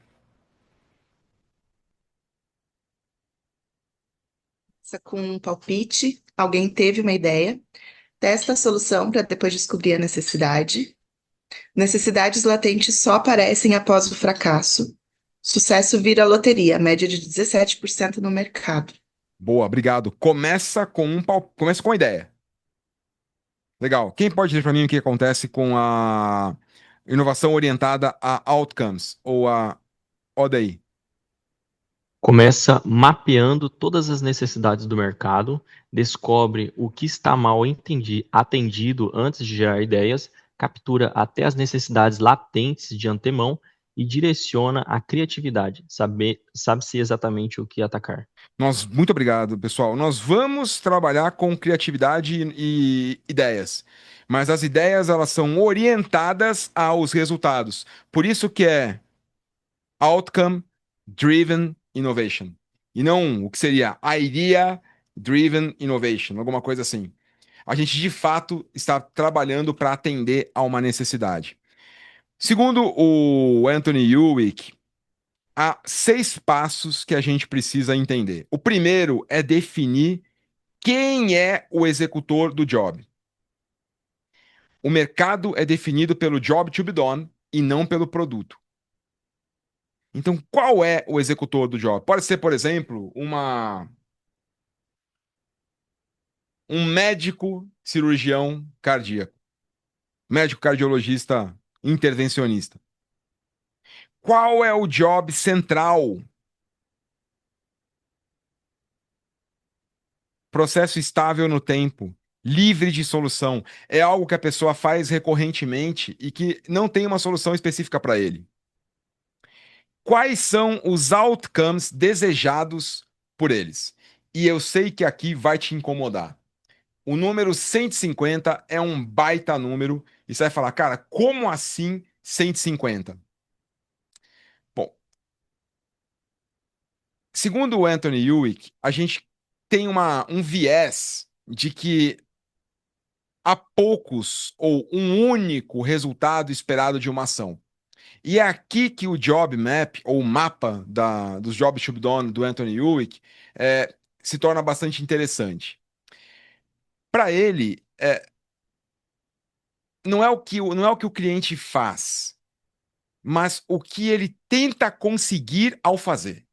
Com um palpite, alguém teve uma ideia, testa a solução para depois descobrir a necessidade. Necessidades latentes só aparecem após o fracasso. Sucesso vira loteria, média de 17% no mercado. Boa, obrigado. Começa com a ideia. Legal. Quem pode dizer para mim o que acontece com a inovação orientada a outcomes ou a ODI? Começa mapeando todas as necessidades do mercado, descobre o que está mal atendido antes de gerar ideias, captura até as necessidades latentes de antemão e direciona a criatividade. Sabe-se exatamente o que atacar. Muito obrigado, pessoal. Nós vamos trabalhar com criatividade e ideias, mas as ideias elas são orientadas aos resultados. Por isso que é Outcome Driven Innovation. E não o que seria Idea Driven Innovation, alguma coisa assim. A gente, de fato, está trabalhando para atender a uma necessidade. Segundo o Anthony Hewitt, há 6 passos que a gente precisa entender. O primeiro é definir quem é o executor do job. O mercado é definido pelo job to be done e não pelo produto. Então, qual é o executor do job? Pode ser, por exemplo, um médico cirurgião cardíaco, médico cardiologista intervencionista. Qual é o job central? Processo estável no tempo, livre de solução. É algo que a pessoa faz recorrentemente e que não tem uma solução específica para ele. Quais são os outcomes desejados por eles? E eu sei que aqui vai te incomodar. O número 150 é um baita número e você vai falar, cara, como assim 150? Bom, segundo o Anthony Hewitt, a gente tem um viés de que há poucos ou um único resultado esperado de uma ação. E é aqui que o Job Map, ou o mapa dos Jobs to be done do Anthony Hewitt, se torna bastante interessante. Para ele, não é o que o cliente faz, mas o que ele tenta conseguir ao fazer.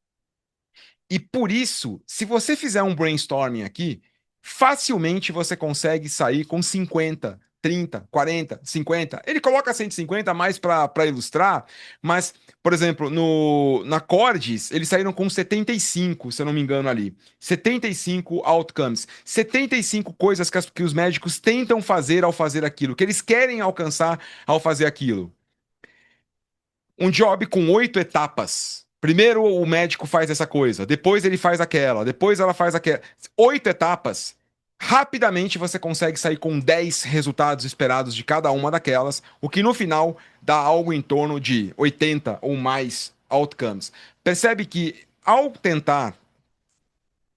E por isso, se você fizer um brainstorming aqui, facilmente você consegue sair com 50, 30, 40, 50. Ele coloca 150 mais para ilustrar, mas, por exemplo, na Cordes, eles saíram com 75, se eu não me engano ali. 75 outcomes. 75 coisas que os médicos tentam fazer ao fazer aquilo, que eles querem alcançar ao fazer aquilo. Um job com 8 etapas. Primeiro o médico faz essa coisa, depois ele faz aquela, depois ela faz aquela. 8 etapas. Rapidamente você consegue sair com 10 resultados esperados de cada uma daquelas, o que no final dá algo em torno de 80 ou mais outcomes. Percebe que ao tentar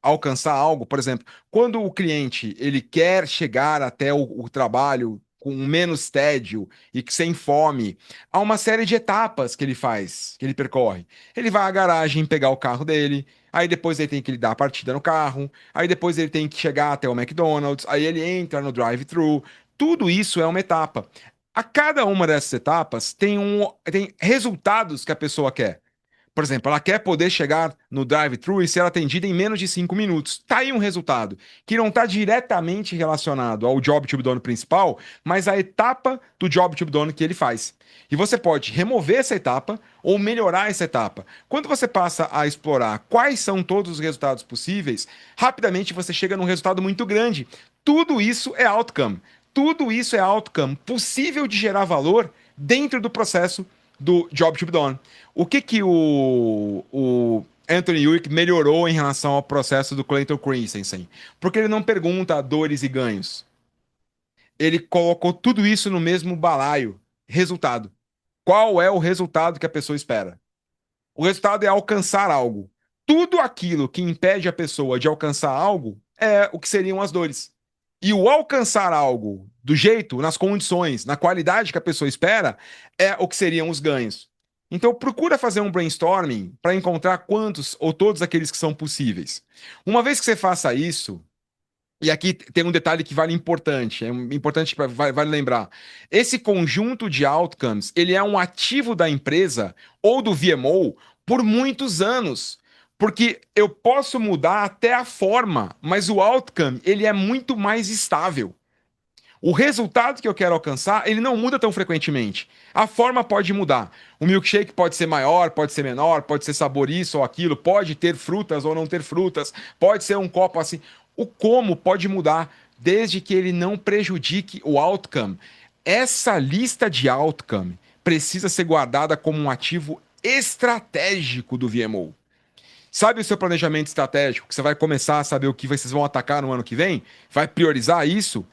alcançar algo, por exemplo, quando o cliente ele quer chegar até o trabalho com menos tédio e sem fome, há uma série de etapas que ele faz, que ele percorre. Ele vai à garagem pegar o carro dele, aí depois ele tem que dar a partida no carro, aí depois ele tem que chegar até o McDonald's, aí ele entra no drive-thru. Tudo isso é uma etapa. A cada uma dessas etapas tem resultados que a pessoa quer. Por exemplo, ela quer poder chegar no drive-thru e ser atendida em menos de 5 minutos. Tá aí um resultado que não está diretamente relacionado ao job to be done principal, mas à etapa do job to be done que ele faz. E você pode remover essa etapa ou melhorar essa etapa. Quando você passa a explorar quais são todos os resultados possíveis, rapidamente você chega num resultado muito grande. Tudo isso é outcome. Tudo isso é outcome possível de gerar valor dentro do processo do job to be done. O que o Anthony Hewitt melhorou em relação ao processo do Clayton Christensen? Porque ele não pergunta dores e ganhos. Ele colocou tudo isso no mesmo balaio. Resultado. Qual é o resultado que a pessoa espera? O resultado é alcançar algo. Tudo aquilo que impede a pessoa de alcançar algo é o que seriam as dores. E o alcançar algo do jeito, nas condições, na qualidade que a pessoa espera, é o que seriam os ganhos. Então, procura fazer um brainstorming para encontrar quantos ou todos aqueles que são possíveis. Uma vez que você faça isso, e aqui tem um detalhe que vale importante, vale lembrar. Esse conjunto de outcomes, ele é um ativo da empresa ou do VMO por muitos anos. Porque eu posso mudar até a forma, mas o outcome, ele é muito mais estável. O resultado que eu quero alcançar, ele não muda tão frequentemente. A forma pode mudar. O milkshake pode ser maior, pode ser menor, pode ser sabor isso ou aquilo, pode ter frutas ou não ter frutas, pode ser um copo assim. O como pode mudar, desde que ele não prejudique o outcome. Essa lista de outcome precisa ser guardada como um ativo estratégico do VMO. Sabe o seu planejamento estratégico, que você vai começar a saber o que vocês vão atacar no ano que vem? Vai priorizar isso?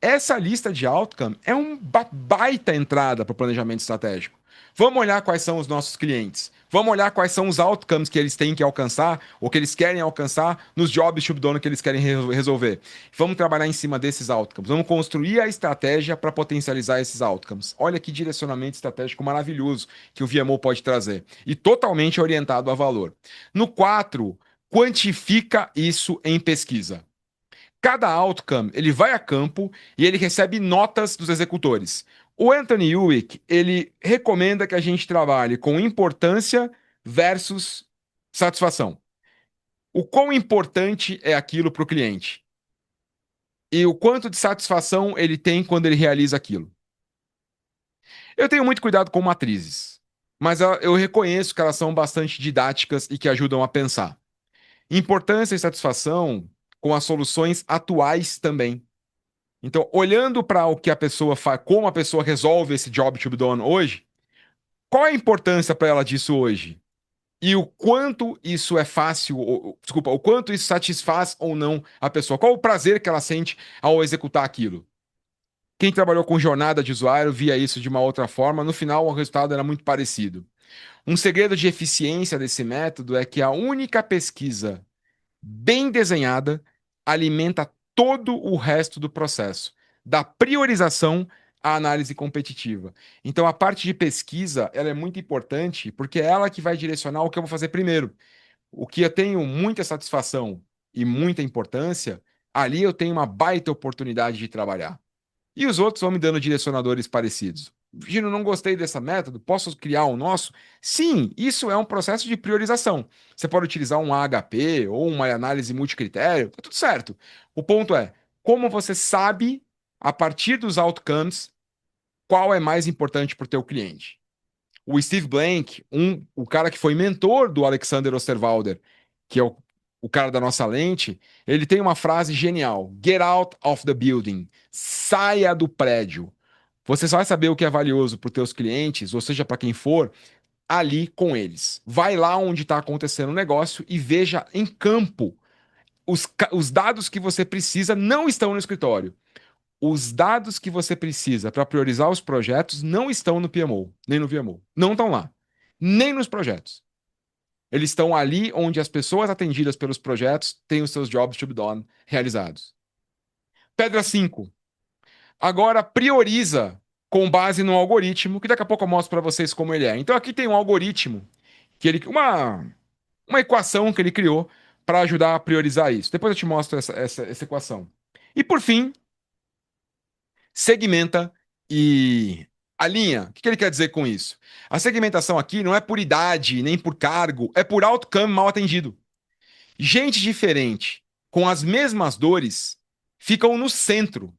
Essa lista de outcome é uma baita entrada para o planejamento estratégico. Vamos olhar quais são os nossos clientes. Vamos olhar quais são os outcomes que eles têm que alcançar ou que eles querem alcançar nos jobs to be done que eles querem resolver. Vamos trabalhar em cima desses outcomes. Vamos construir a estratégia para potencializar esses outcomes. Olha que direcionamento estratégico maravilhoso que o VMO pode trazer. E totalmente orientado a valor. No 4, quantifica isso em pesquisa. Cada outcome, ele vai a campo e ele recebe notas dos executores. O Anthony Hewitt, ele recomenda que a gente trabalhe com importância versus satisfação. O quão importante é aquilo para o cliente? E o quanto de satisfação ele tem quando ele realiza aquilo. Eu tenho muito cuidado com matrizes, mas eu reconheço que elas são bastante didáticas e que ajudam a pensar. Importância e satisfação com as soluções atuais também. Então, olhando para o que a pessoa faz, como a pessoa resolve esse job to be done hoje, qual é a importância para ela disso hoje? E o quanto isso é fácil, o quanto isso satisfaz ou não a pessoa? Qual o prazer que ela sente ao executar aquilo? Quem trabalhou com jornada de usuário via isso de uma outra forma, no final o resultado era muito parecido. Um segredo de eficiência desse método é que a única pesquisa bem desenhada alimenta todo o resto do processo, da priorização à análise competitiva. Então, a parte de pesquisa, ela é muito importante, porque é ela que vai direcionar o que eu vou fazer primeiro. O que eu tenho muita satisfação e muita importância, ali eu tenho uma baita oportunidade de trabalhar. E os outros vão me dando direcionadores parecidos. Gino, não gostei dessa método, posso criar um nosso? Sim, isso é um processo de priorização. Você pode utilizar um AHP ou uma análise multicritério, tá tudo certo. O ponto é, como você sabe, a partir dos outcomes, qual é mais importante para o teu cliente? O Steve Blank, o cara que foi mentor do Alexander Osterwalder, que é o cara da nossa lente, ele tem uma frase genial: Get out of the building. Saia do prédio. Você só vai saber o que é valioso para os teus clientes, ou seja, para quem for, ali com eles. Vai lá onde está acontecendo o negócio e veja em campo. Os dados que você precisa não estão no escritório. Os dados que você precisa para priorizar os projetos não estão no PMO, nem no VMO. Não estão lá. Nem nos projetos. Eles estão ali onde as pessoas atendidas pelos projetos têm os seus jobs to be done realizados. Pedra 5. Agora prioriza com base no algoritmo, que daqui a pouco eu mostro para vocês como ele é. Então aqui tem um algoritmo, uma equação que ele criou para ajudar a priorizar isso. Depois eu te mostro essa equação. E por fim, segmenta e alinha. O que ele quer dizer com isso? A segmentação aqui não é por idade nem por cargo, é por outcome mal atendido. Gente diferente, com as mesmas dores, ficam no centro.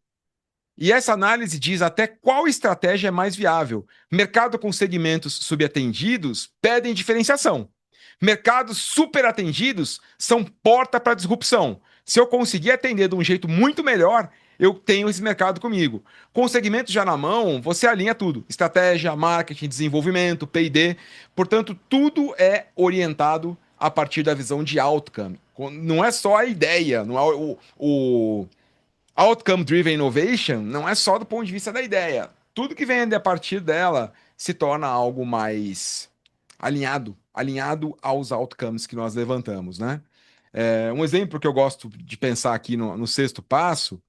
E essa análise diz até qual estratégia é mais viável. Mercado com segmentos subatendidos pedem diferenciação. Mercados superatendidos são porta para disrupção. Se eu conseguir atender de um jeito muito melhor, eu tenho esse mercado comigo. Com o segmento já na mão, você alinha tudo: estratégia, marketing, desenvolvimento, P&D. Portanto, tudo é orientado a partir da visão de outcome. Não é só a ideia, não é o Outcome Driven Innovation não é só do ponto de vista da ideia. Tudo que vem a partir dela se torna algo mais alinhado aos outcomes que nós levantamos, né? Um exemplo que eu gosto de pensar aqui no sexto passo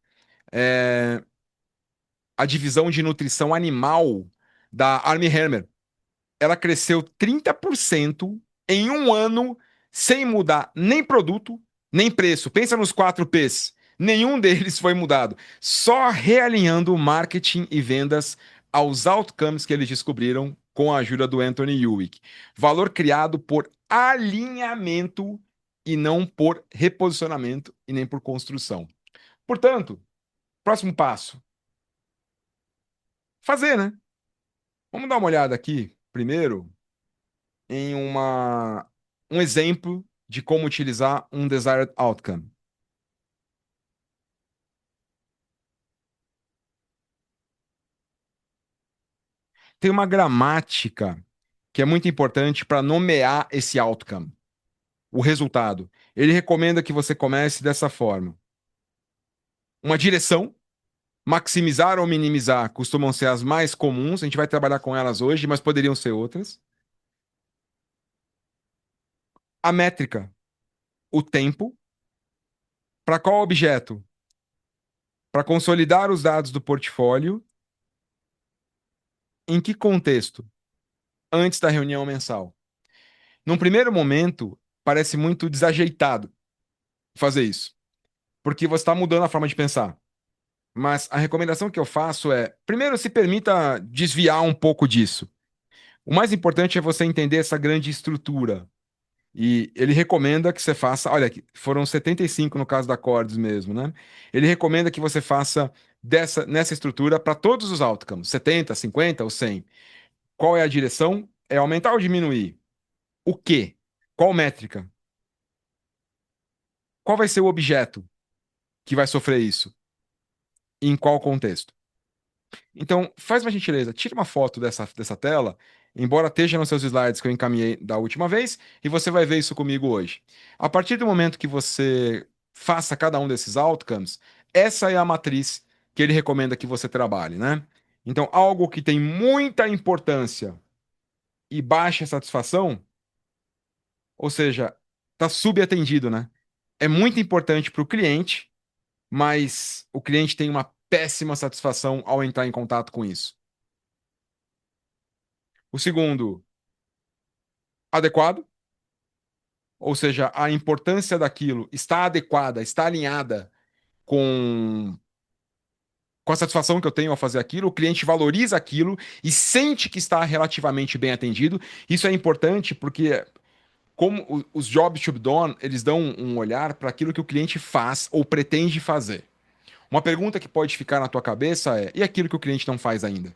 é a divisão de nutrição animal da Armie Hammer. Ela cresceu 30% em um ano sem mudar nem produto, nem preço. Pensa nos 4 Ps. Nenhum deles foi mudado. Só realinhando o marketing e vendas aos outcomes que eles descobriram com a ajuda do Anthony Hewitt. Valor criado por alinhamento e não por reposicionamento e nem por construção. Portanto, próximo passo. Fazer, né? Vamos dar uma olhada aqui, primeiro, em um exemplo de como utilizar um desired outcome. Tem uma gramática que é muito importante para nomear esse outcome, o resultado. Ele recomenda que você comece dessa forma. Uma direção, maximizar ou minimizar costumam ser as mais comuns, a gente vai trabalhar com elas hoje, mas poderiam ser outras. A métrica, o tempo. Para qual objeto? Para consolidar os dados do portfólio. Em que contexto? Antes da reunião mensal. Num primeiro momento, parece muito desajeitado fazer isso, porque você está mudando a forma de pensar. Mas a recomendação que eu faço é, primeiro, se permita desviar um pouco disso. O mais importante é você entender essa grande estrutura. E ele recomenda que você faça, olha, foram 75 no caso da Cordes mesmo, né? Ele recomenda que você faça nessa estrutura para todos os outcomes, 70, 50 ou 100. Qual é a direção? É aumentar ou diminuir? O quê? Qual métrica? Qual vai ser o objeto que vai sofrer isso? E em qual contexto? Então, faz uma gentileza, tira uma foto dessa tela, embora esteja nos seus slides que eu encaminhei da última vez, e você vai ver isso comigo hoje. A partir do momento que você faça cada um desses outcomes, essa é a matriz que ele recomenda que você trabalhe, né? Então, algo que tem muita importância e baixa satisfação, ou seja, está subatendido, né? É muito importante para o cliente, mas o cliente tem uma péssima satisfação ao entrar em contato com isso. O segundo, adequado. ou seja, a importância daquilo está adequada, está alinhada com a satisfação que eu tenho ao fazer aquilo, o cliente valoriza aquilo e sente que está relativamente bem atendido. Isso é importante porque, como os jobs to be done, eles dão um olhar para aquilo que o cliente faz ou pretende fazer. Uma pergunta que pode ficar na tua cabeça é: e aquilo que o cliente não faz ainda?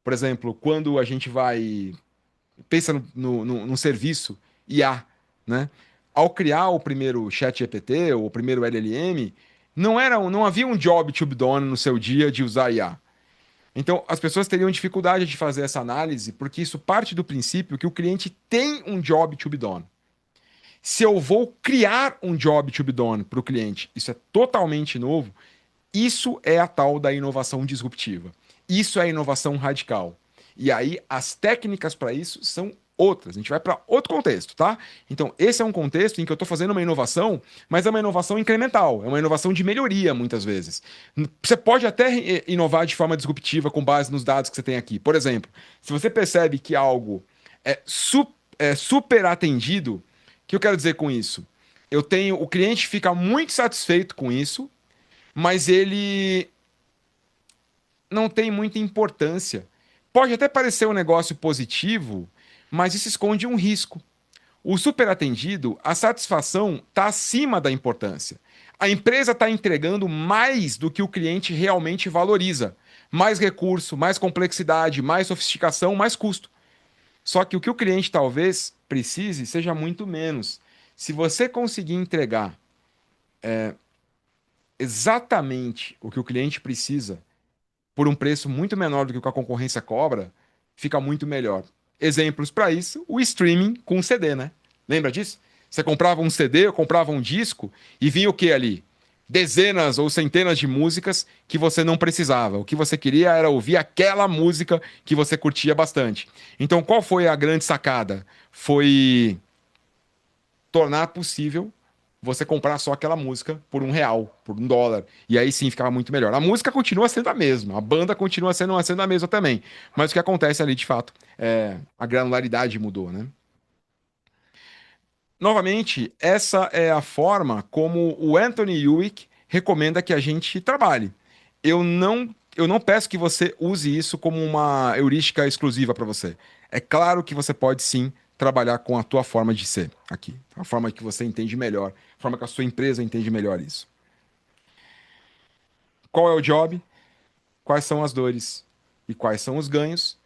Por exemplo, quando a gente vai. Pensa no serviço IA, né? Ao criar o primeiro ChatGPT, ou o primeiro LLM, não havia um job to be done no seu dia de usar IA. Então, as pessoas teriam dificuldade de fazer essa análise, porque isso parte do princípio que o cliente tem um job to be done. Se eu vou criar um job to be done para o cliente, isso é totalmente novo, isso é a tal da inovação disruptiva. Isso é inovação radical. E aí, as técnicas para isso são outras. A gente vai para outro contexto, tá? Então, esse é um contexto em que eu estou fazendo uma inovação, mas é uma inovação incremental, é uma inovação de melhoria, muitas vezes. Você pode até inovar de forma disruptiva com base nos dados que você tem aqui. Por exemplo, se você percebe que algo é super atendido, o que eu quero dizer com isso? O cliente fica muito satisfeito com isso, mas ele não tem muita importância. Pode até parecer um negócio positivo, mas isso esconde um risco. O superatendido, a satisfação está acima da importância. A empresa está entregando mais do que o cliente realmente valoriza. Mais recurso, mais complexidade, mais sofisticação, mais custo. Só que o que o cliente talvez precise seja muito menos. Se você conseguir entregar exatamente o que o cliente precisa por um preço muito menor do que a concorrência cobra, fica muito melhor. Exemplos para isso, o streaming com CD, né? Lembra disso? Você comprava um CD, ou comprava um disco e vinha o que ali? Dezenas ou centenas de músicas que você não precisava. O que você queria era ouvir aquela música que você curtia bastante. Então, qual foi a grande sacada? Foi tornar possível você comprar só aquela música por R$ 1, por $1. E aí sim ficava muito melhor. A música continua sendo a mesma, a banda continua sendo a mesma também. Mas o que acontece ali, de fato, a granularidade mudou, né? Novamente, essa é a forma como o Anthony Hewitt recomenda que a gente trabalhe. Eu não peço que você use isso como uma heurística exclusiva para você. É claro que você pode sim trabalhar com a tua forma de ser aqui, a forma que você entende melhor, a forma que a sua empresa entende melhor isso. Qual é o job? Quais são as dores e quais são os ganhos?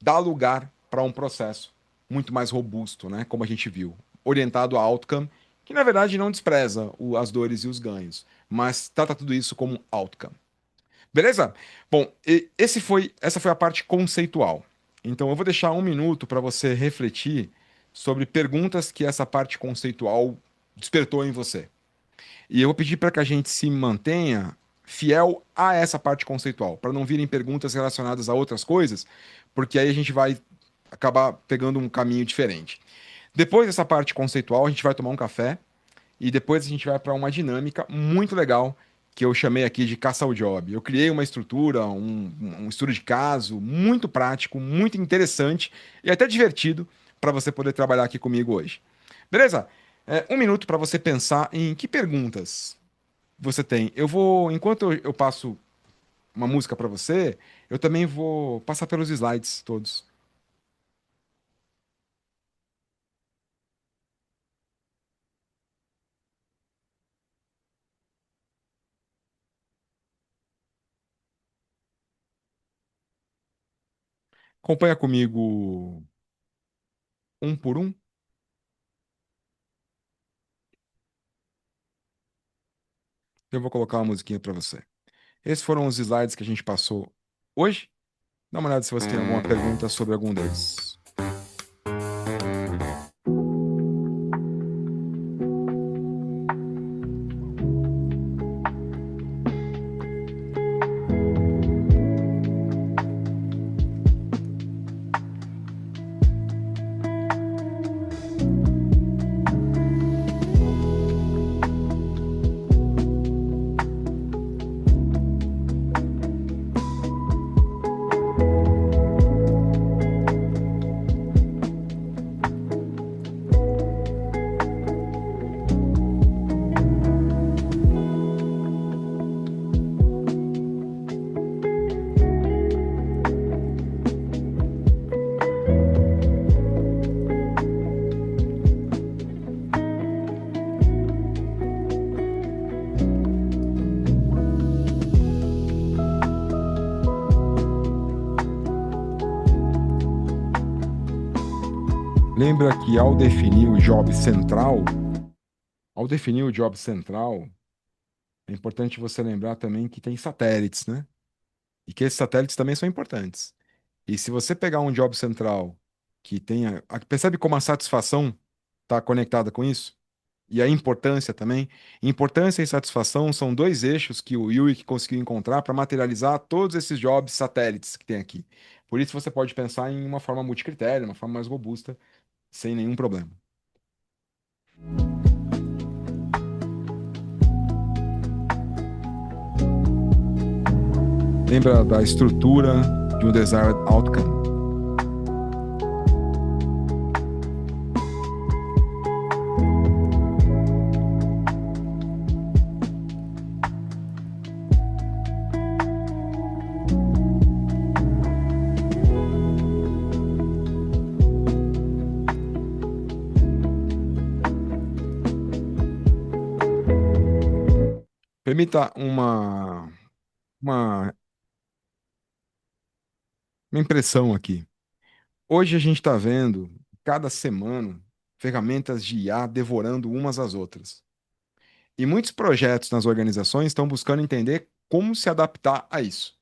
Dá lugar para um processo muito mais robusto, né? Como a gente viu, orientado a outcome, que na verdade não despreza as dores e os ganhos, mas trata tudo isso como outcome. Beleza? Bom, essa foi a parte conceitual. Então eu vou deixar 1 minuto para você refletir sobre perguntas que essa parte conceitual despertou em você. E eu vou pedir para que a gente se mantenha fiel a essa parte conceitual, para não virem perguntas relacionadas a outras coisas, porque aí a gente vai acabar pegando um caminho diferente. Depois dessa parte conceitual, a gente vai tomar um café e depois a gente vai para uma dinâmica muito legal que eu chamei aqui de caça ao job. Eu criei uma estrutura, um estudo de caso muito prático, muito interessante e até divertido para você poder trabalhar aqui comigo hoje. Beleza? 1 minuto para você pensar em que perguntas você tem. Enquanto eu passo uma música para você, eu também vou passar pelos slides todos. Acompanha comigo um por um. Eu vou colocar uma musiquinha para você. Esses foram os slides que a gente passou hoje. Dá uma olhada se você tem alguma pergunta sobre algum deles. Lembra que ao definir o job central, é importante você lembrar também que tem satélites, né? E que esses satélites também são importantes. E se você pegar um job central que tenha. Percebe como a satisfação está conectada com isso? E a importância também. Importância e satisfação são dois eixos que o Yuik conseguiu encontrar para materializar todos esses jobs satélites que tem aqui. Por isso você pode pensar em uma forma multicritério, uma forma mais robusta, sem nenhum problema. Lembra da estrutura de um desired outcome? Permita uma, uma impressão aqui. Hoje a gente está vendo, cada semana, ferramentas de IA devorando umas às outras. E muitos projetos nas organizações estão buscando entender como se adaptar a isso.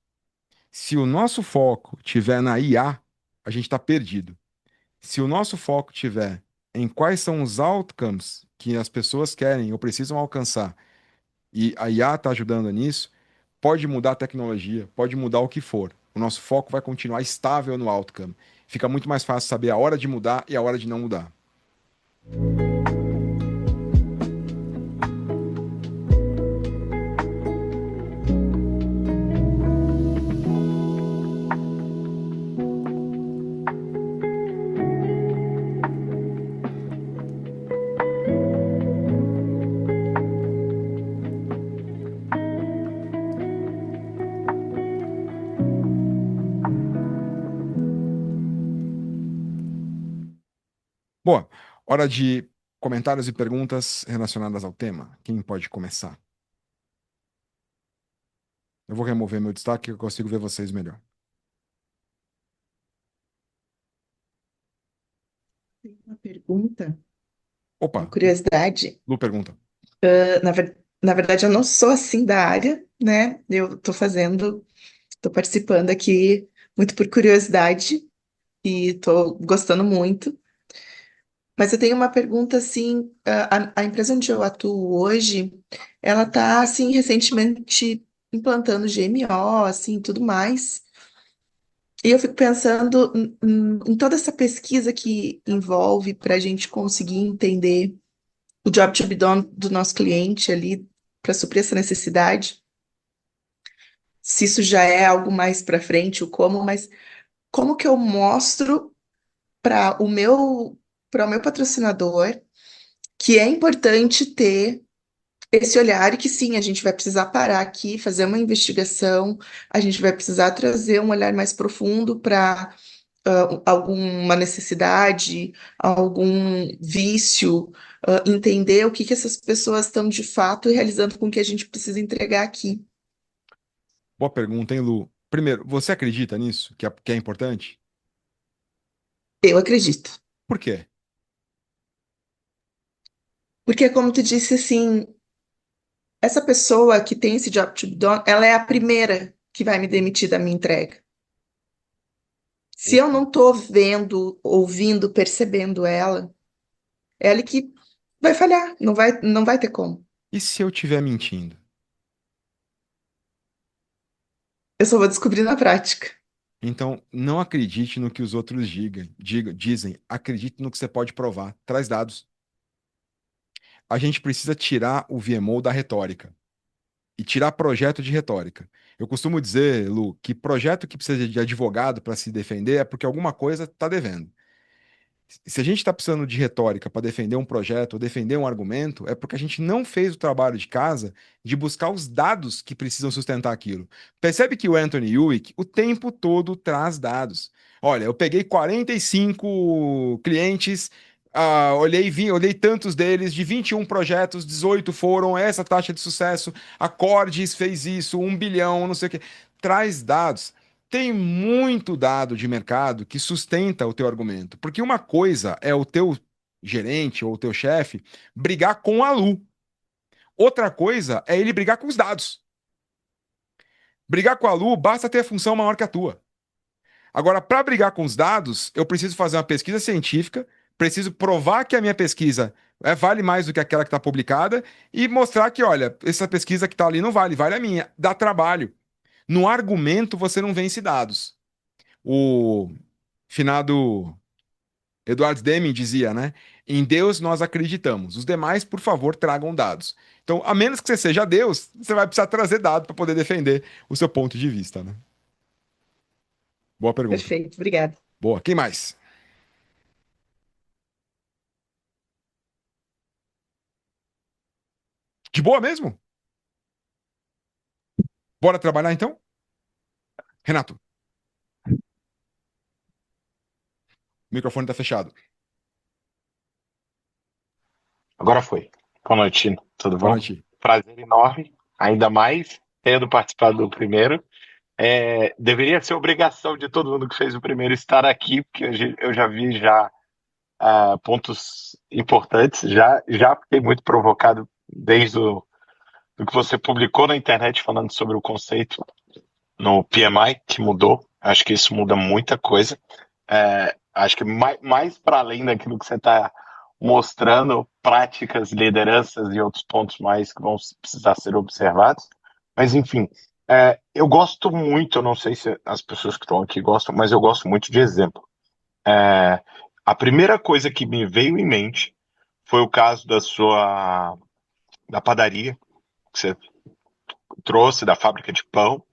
Se o nosso foco tiver na IA, a gente está perdido. Se o nosso foco tiver em quais são os outcomes que as pessoas querem ou precisam alcançar, e a IA está ajudando nisso, pode mudar a tecnologia, pode mudar o que for. O nosso foco vai continuar estável no outcome. Fica muito mais fácil saber a hora de mudar e a hora de não mudar. Boa, hora de comentários e perguntas relacionadas ao tema. Quem pode começar? Eu vou remover meu destaque que eu consigo ver vocês melhor. Tem uma pergunta, Opa, uma curiosidade. Lu pergunta. Na verdade, eu não sou assim da área, né? Eu estou participando aqui muito por curiosidade e estou gostando muito. Mas eu tenho uma pergunta assim, a empresa onde eu atuo hoje, ela está assim recentemente implantando GMO, assim, tudo mais. E eu fico pensando em toda essa pesquisa que envolve para a gente conseguir entender o job to be done do nosso cliente ali para suprir essa necessidade. Se isso já é algo mais para frente, o como, mas como que eu mostro para o meu patrocinador que é importante ter esse olhar e que sim, a gente vai precisar parar aqui, fazer uma investigação, a gente vai precisar trazer um olhar mais profundo para alguma necessidade, algum vício, entender o que que essas pessoas estão de fato realizando com o que a gente precisa entregar aqui. Boa pergunta, hein, Lu? Primeiro, você acredita nisso? Que é importante? Eu acredito. Por quê? Porque, como tu disse, assim, essa pessoa que tem esse job to be done, ela é a primeira que vai me demitir da minha entrega. Se eu não estou vendo, ouvindo, percebendo ela, é ela que vai falhar, não vai ter como. E se eu estiver mentindo? Eu só vou descobrir na prática. Então, não acredite no que os outros dizem. Acredite no que você pode provar. Traz dados. A gente precisa tirar o VMO da retórica e tirar projeto de retórica. Eu costumo dizer, Lu, que projeto que precisa de advogado para se defender é porque alguma coisa está devendo. Se a gente está precisando de retórica para defender um projeto ou defender um argumento, é porque a gente não fez o trabalho de casa de buscar os dados que precisam sustentar aquilo. Percebe que o Anthony Hewitt o tempo todo traz dados. Olha, eu peguei 45 clientes, olhei tantos deles, de 21 projetos, 18 foram essa taxa de sucesso, a Cordes fez isso, 1 bilhão, não sei o quê. Traz dados. Tem muito dado de mercado que sustenta o teu argumento. Porque uma coisa é o teu gerente ou o teu chefe brigar com a Lu. Outra coisa é ele brigar com os dados. Brigar com a Lu basta ter a função maior que a tua. Agora, para brigar com os dados, eu preciso fazer uma pesquisa científica, preciso provar que a minha pesquisa vale mais do que aquela que está publicada e mostrar que, olha, essa pesquisa que está ali não vale, vale a minha. Dá trabalho. No argumento, você não vence dados. O finado Edward Deming dizia, né? Em Deus nós acreditamos. Os demais, por favor, tragam dados. Então, a menos que você seja Deus, você vai precisar trazer dados para poder defender o seu ponto de vista, né? Boa pergunta. Perfeito, obrigada. Boa. Quem mais? De boa mesmo? Bora trabalhar então? Renato, o microfone está fechado. Agora foi. Boa noite, tudo Boa bom? noite. Prazer enorme, ainda mais tendo participado do primeiro. Deveria ser obrigação de todo mundo que fez o primeiro estar aqui, porque eu já vi pontos importantes, já fiquei muito provocado desde do que você publicou na internet falando sobre o conceito no PMI, que mudou. Acho que isso muda muita coisa. Acho que mais para além daquilo que você está mostrando, práticas, lideranças e outros pontos mais que vão precisar ser observados. Mas, enfim, eu gosto muito, eu não sei se as pessoas que estão aqui gostam, mas eu gosto muito de exemplo. A primeira coisa que me veio em mente foi o caso da padaria, que você trouxe, da fábrica de pão,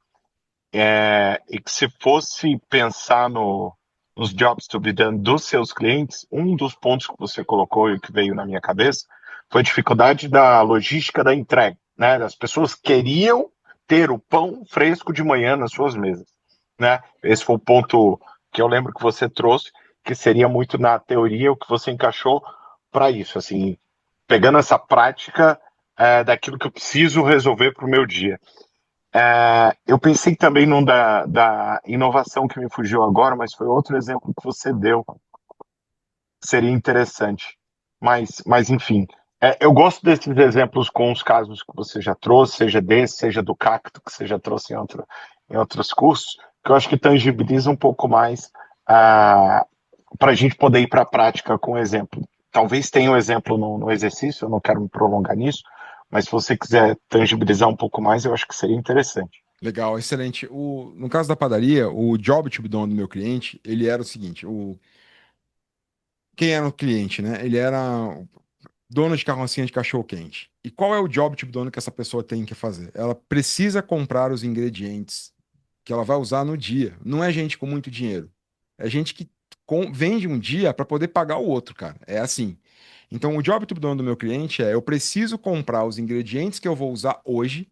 e que se fosse pensar nos jobs to be done dos seus clientes, um dos pontos que você colocou e que veio na minha cabeça foi a dificuldade da logística da entrega, né? As pessoas queriam ter o pão fresco de manhã nas suas mesas, né? Esse foi o ponto que eu lembro que você trouxe, que seria muito na teoria o que você encaixou para isso, assim, pegando essa prática daquilo que eu preciso resolver para o meu dia. Eu pensei também num da inovação que me fugiu agora, mas foi outro exemplo que você deu. Seria interessante. Mas enfim, eu gosto desses exemplos com os casos que você já trouxe, seja desse, seja do Cacto, que você já trouxe em outros cursos, que eu acho que tangibiliza um pouco mais para a gente poder ir para a prática com o exemplo. Talvez tenha um exemplo no exercício, eu não quero me prolongar nisso, mas se você quiser tangibilizar um pouco mais, eu acho que seria interessante. Legal, excelente. No caso da padaria, o job to be done do meu cliente, ele era o seguinte, quem era o cliente, né? Ele era dono de carrocinha de cachorro-quente. E qual é o job to be done que essa pessoa tem que fazer? Ela precisa comprar os ingredientes que ela vai usar no dia. Não é gente com muito dinheiro. É gente que vende um dia para poder pagar o outro, cara. É assim. Então, o job to be done do meu cliente eu preciso comprar os ingredientes que eu vou usar hoje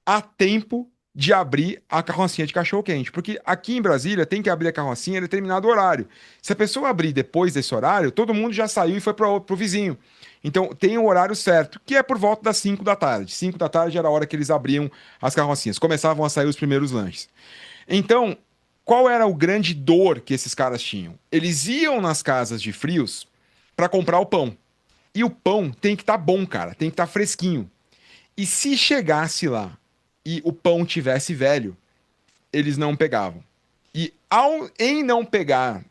a tempo de abrir a carrocinha de cachorro-quente. Porque aqui em Brasília tem que abrir a carrocinha em determinado horário. Se a pessoa abrir depois desse horário, todo mundo já saiu e foi pro vizinho. Então tem o horário certo, que é por volta das 5 da tarde. 5 da tarde era a hora que eles abriam as carrocinhas. Começavam a sair os primeiros lanches. Então, qual era o grande dor que esses caras tinham? Eles iam nas casas de frios para comprar o pão. E o pão tem que estar bom, cara. Tem que estar fresquinho. E se chegasse lá e o pão tivesse velho, eles não pegavam. E em não pegar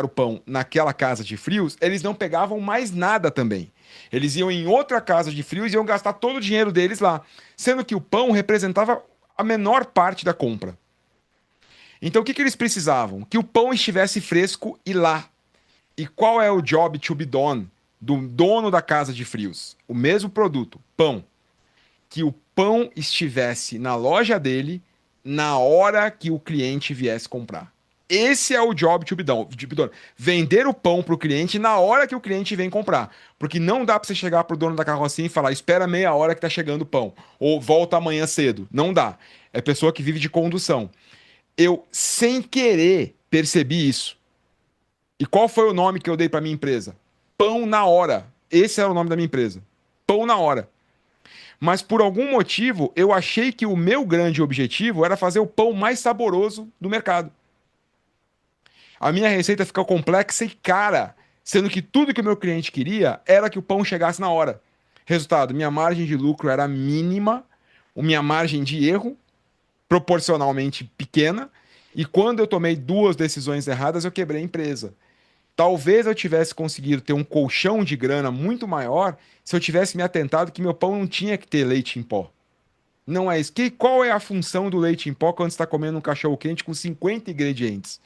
o pão naquela casa de frios, eles não pegavam mais nada também. Eles iam em outra casa de frios e iam gastar todo o dinheiro deles lá, sendo que o pão representava a menor parte da compra. Então o que eles precisavam? Que o pão estivesse fresco e lá. E qual é o job to be done do dono da casa de frios? O mesmo produto, pão. Que o pão estivesse na loja dele na hora que o cliente viesse comprar. Esse é o job to be done. Vender o pão para o cliente na hora que o cliente vem comprar. Porque não dá para você chegar para o dono da carrocinha e falar, espera meia hora que está chegando o pão. Ou volta amanhã cedo. Não dá. É pessoa que vive de condução. Eu, sem querer, percebi isso. E qual foi o nome que eu dei para minha empresa? Pão na hora. Esse era o nome da minha empresa. Pão na hora. Mas por algum motivo, eu achei que o meu grande objetivo era fazer o pão mais saboroso do mercado. A minha receita ficou complexa e cara, sendo que tudo que o meu cliente queria era que o pão chegasse na hora. Resultado, minha margem de lucro era mínima, a minha margem de erro proporcionalmente pequena, e quando eu tomei duas decisões erradas, eu quebrei a empresa. Talvez eu tivesse conseguido ter um colchão de grana muito maior se eu tivesse me atentado que meu pão não tinha que ter leite em pó. Não é isso. Qual é a função do leite em pó quando você está comendo um cachorro quente com 50 ingredientes?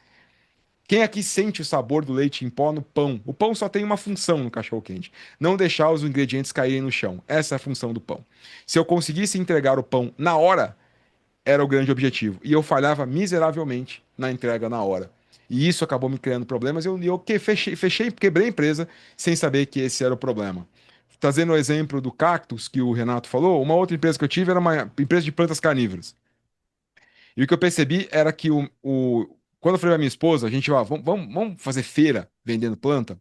Quem aqui sente o sabor do leite em pó no pão? O pão só tem uma função no cachorro quente: não deixar os ingredientes caírem no chão. Essa é a função do pão. Se eu conseguisse entregar o pão na hora, era o grande objetivo. E eu falhava miseravelmente na entrega na hora. E isso acabou me criando problemas. Fechei, quebrei a empresa sem saber que esse era o problema. Trazendo o exemplo do cactus que o Renato falou, uma outra empresa que eu tive era uma empresa de plantas carnívoras. E o que eu percebi era que quando eu falei pra minha esposa, a gente, vamos fazer feira vendendo planta.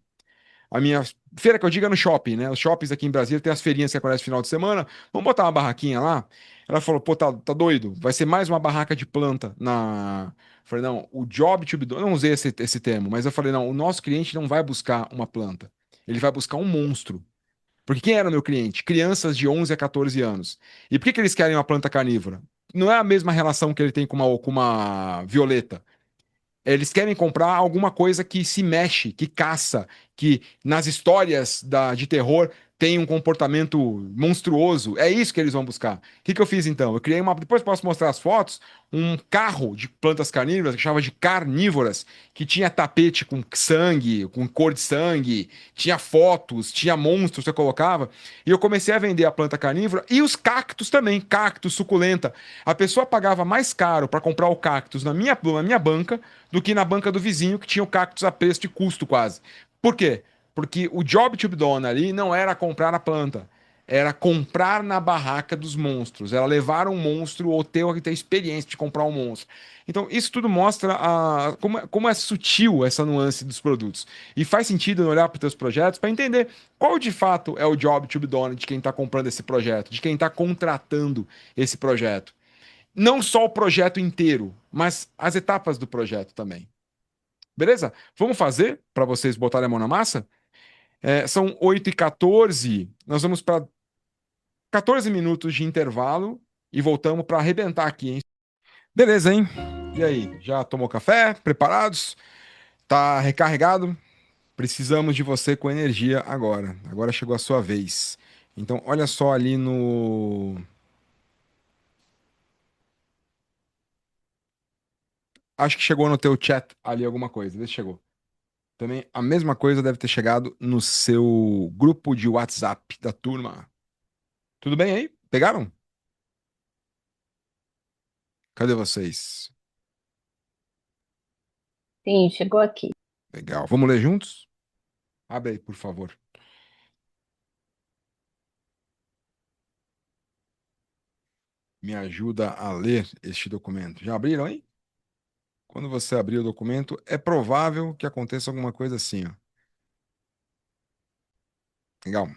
A minha feira que eu digo é no shopping, né? Os shoppings aqui em Brasília tem as feirinhas que acontecem no final de semana. Vamos botar uma barraquinha lá? Ela falou, pô, tá doido? Vai ser mais uma barraca de planta na. Eu falei, não, o job to be done. Eu não usei esse termo, mas eu falei, não, o nosso cliente não vai buscar uma planta. Ele vai buscar um monstro. Porque quem era o meu cliente? Crianças de 11 a 14 anos. E por que eles querem uma planta carnívora? Não é a mesma relação que ele tem com uma violeta. Eles querem comprar alguma coisa que se mexe, que caça, que nas histórias de terror tem um comportamento monstruoso. É isso que eles vão buscar. O que eu fiz então? Eu criei uma. Depois posso mostrar as fotos. Um carro de plantas carnívoras, que chamava de carnívoras, que tinha tapete com sangue, com cor de sangue, tinha fotos, tinha monstros que eu colocava. E eu comecei a vender a planta carnívora e os cactos também, cactos, suculenta. A pessoa pagava mais caro para comprar o cactus na minha banca do que na banca do vizinho, que tinha o cactus a preço de custo quase. Por quê? Porque o job to be done ali não era comprar a planta, era comprar na barraca dos monstros, era levar um monstro ou ter a experiência de comprar um monstro. Então, isso tudo mostra como é sutil essa nuance dos produtos. E faz sentido eu olhar para os teus projetos para entender qual de fato é o job to be done de quem está comprando esse projeto, de quem está contratando esse projeto. Não só o projeto inteiro, mas as etapas do projeto também. Beleza? Vamos fazer para vocês botarem a mão na massa? São 8h14. Nós vamos para 14 minutos de intervalo e voltamos para arrebentar aqui, hein? Beleza, hein? E aí, já tomou café? Preparados? Tá recarregado? Precisamos de você com energia agora. Agora chegou a sua vez. Então, olha só ali no. Acho que chegou no teu chat ali alguma coisa. Vê se chegou. Também a mesma coisa deve ter chegado no seu grupo de WhatsApp da turma. Tudo bem aí? Pegaram? Cadê vocês? Sim, chegou aqui. Legal. Vamos ler juntos? Abre aí, por favor. Me ajuda a ler este documento. Já abriram aí? Quando você abrir o documento, é provável que aconteça alguma coisa assim, ó. Legal.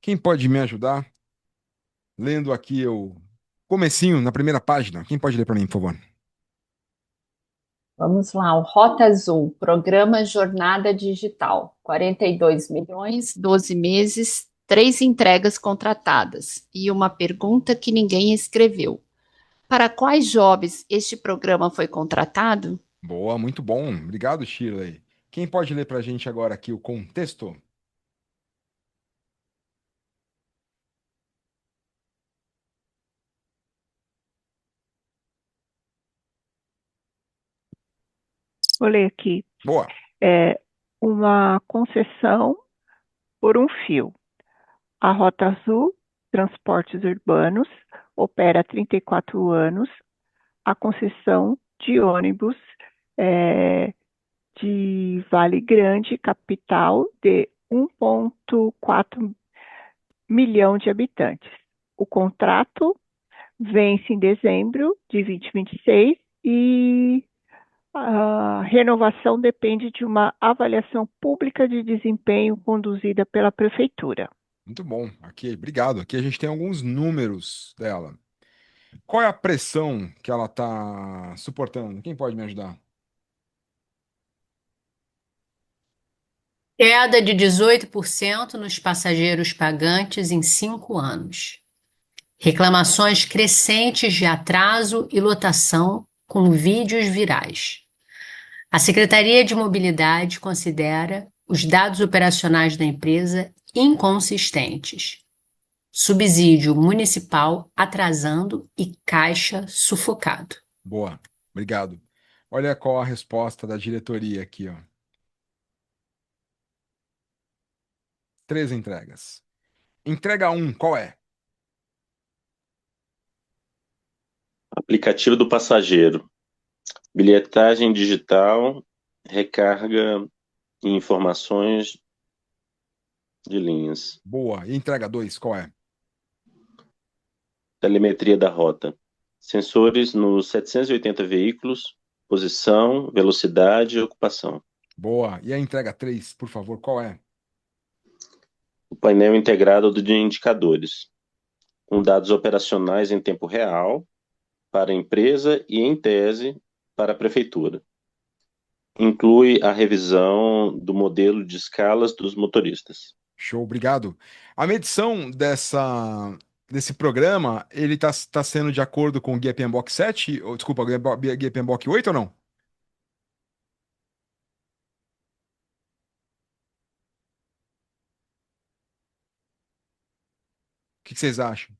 Quem pode me ajudar lendo aqui o comecinho na primeira página? Quem pode ler para mim, por favor? Vamos lá, o Rota Azul, Programa Jornada Digital, 42 milhões, 12 meses, 3 entregas contratadas e uma pergunta que ninguém escreveu. Para quais jobs este programa foi contratado? Boa, muito bom. Obrigado, Shirley. Quem pode ler para a gente agora aqui o contexto? Vou ler aqui. Boa. É uma concessão por um fio. A Rota Azul Transportes Urbanos opera há 34 anos a concessão de ônibus de Vale Grande, capital de 1,4 milhão de habitantes. O contrato vence em dezembro de 2026 e a renovação depende de uma avaliação pública de desempenho conduzida pela Prefeitura. Muito bom. Aqui, obrigado. Aqui a gente tem alguns números dela. Qual é a pressão que ela está suportando? Quem pode me ajudar? Queda de 18% nos passageiros pagantes em 5 anos. Reclamações crescentes de atraso e lotação com vídeos virais. A Secretaria de Mobilidade considera os dados operacionais da empresa inconsistentes. Subsídio municipal atrasando e caixa sufocado. Boa, obrigado. Olha qual a resposta da diretoria aqui, ó. 3 entregas. Entrega 1, qual é? Aplicativo do passageiro. Bilhetagem digital, recarga e informações de linhas. Boa. E entrega 2, qual é? Telemetria da rota. Sensores nos 780 veículos, posição, velocidade e ocupação. Boa. E a entrega 3, por favor, qual é? O painel integrado de indicadores, com dados operacionais em tempo real para a empresa e, em tese, para a prefeitura. Inclui a revisão do modelo de escalas dos motoristas. Show, obrigado. A medição desse programa, ele tá sendo de acordo com o Guia PMBOK 7, ou desculpa, Guia PMBOK 8 ou não? O que vocês acham?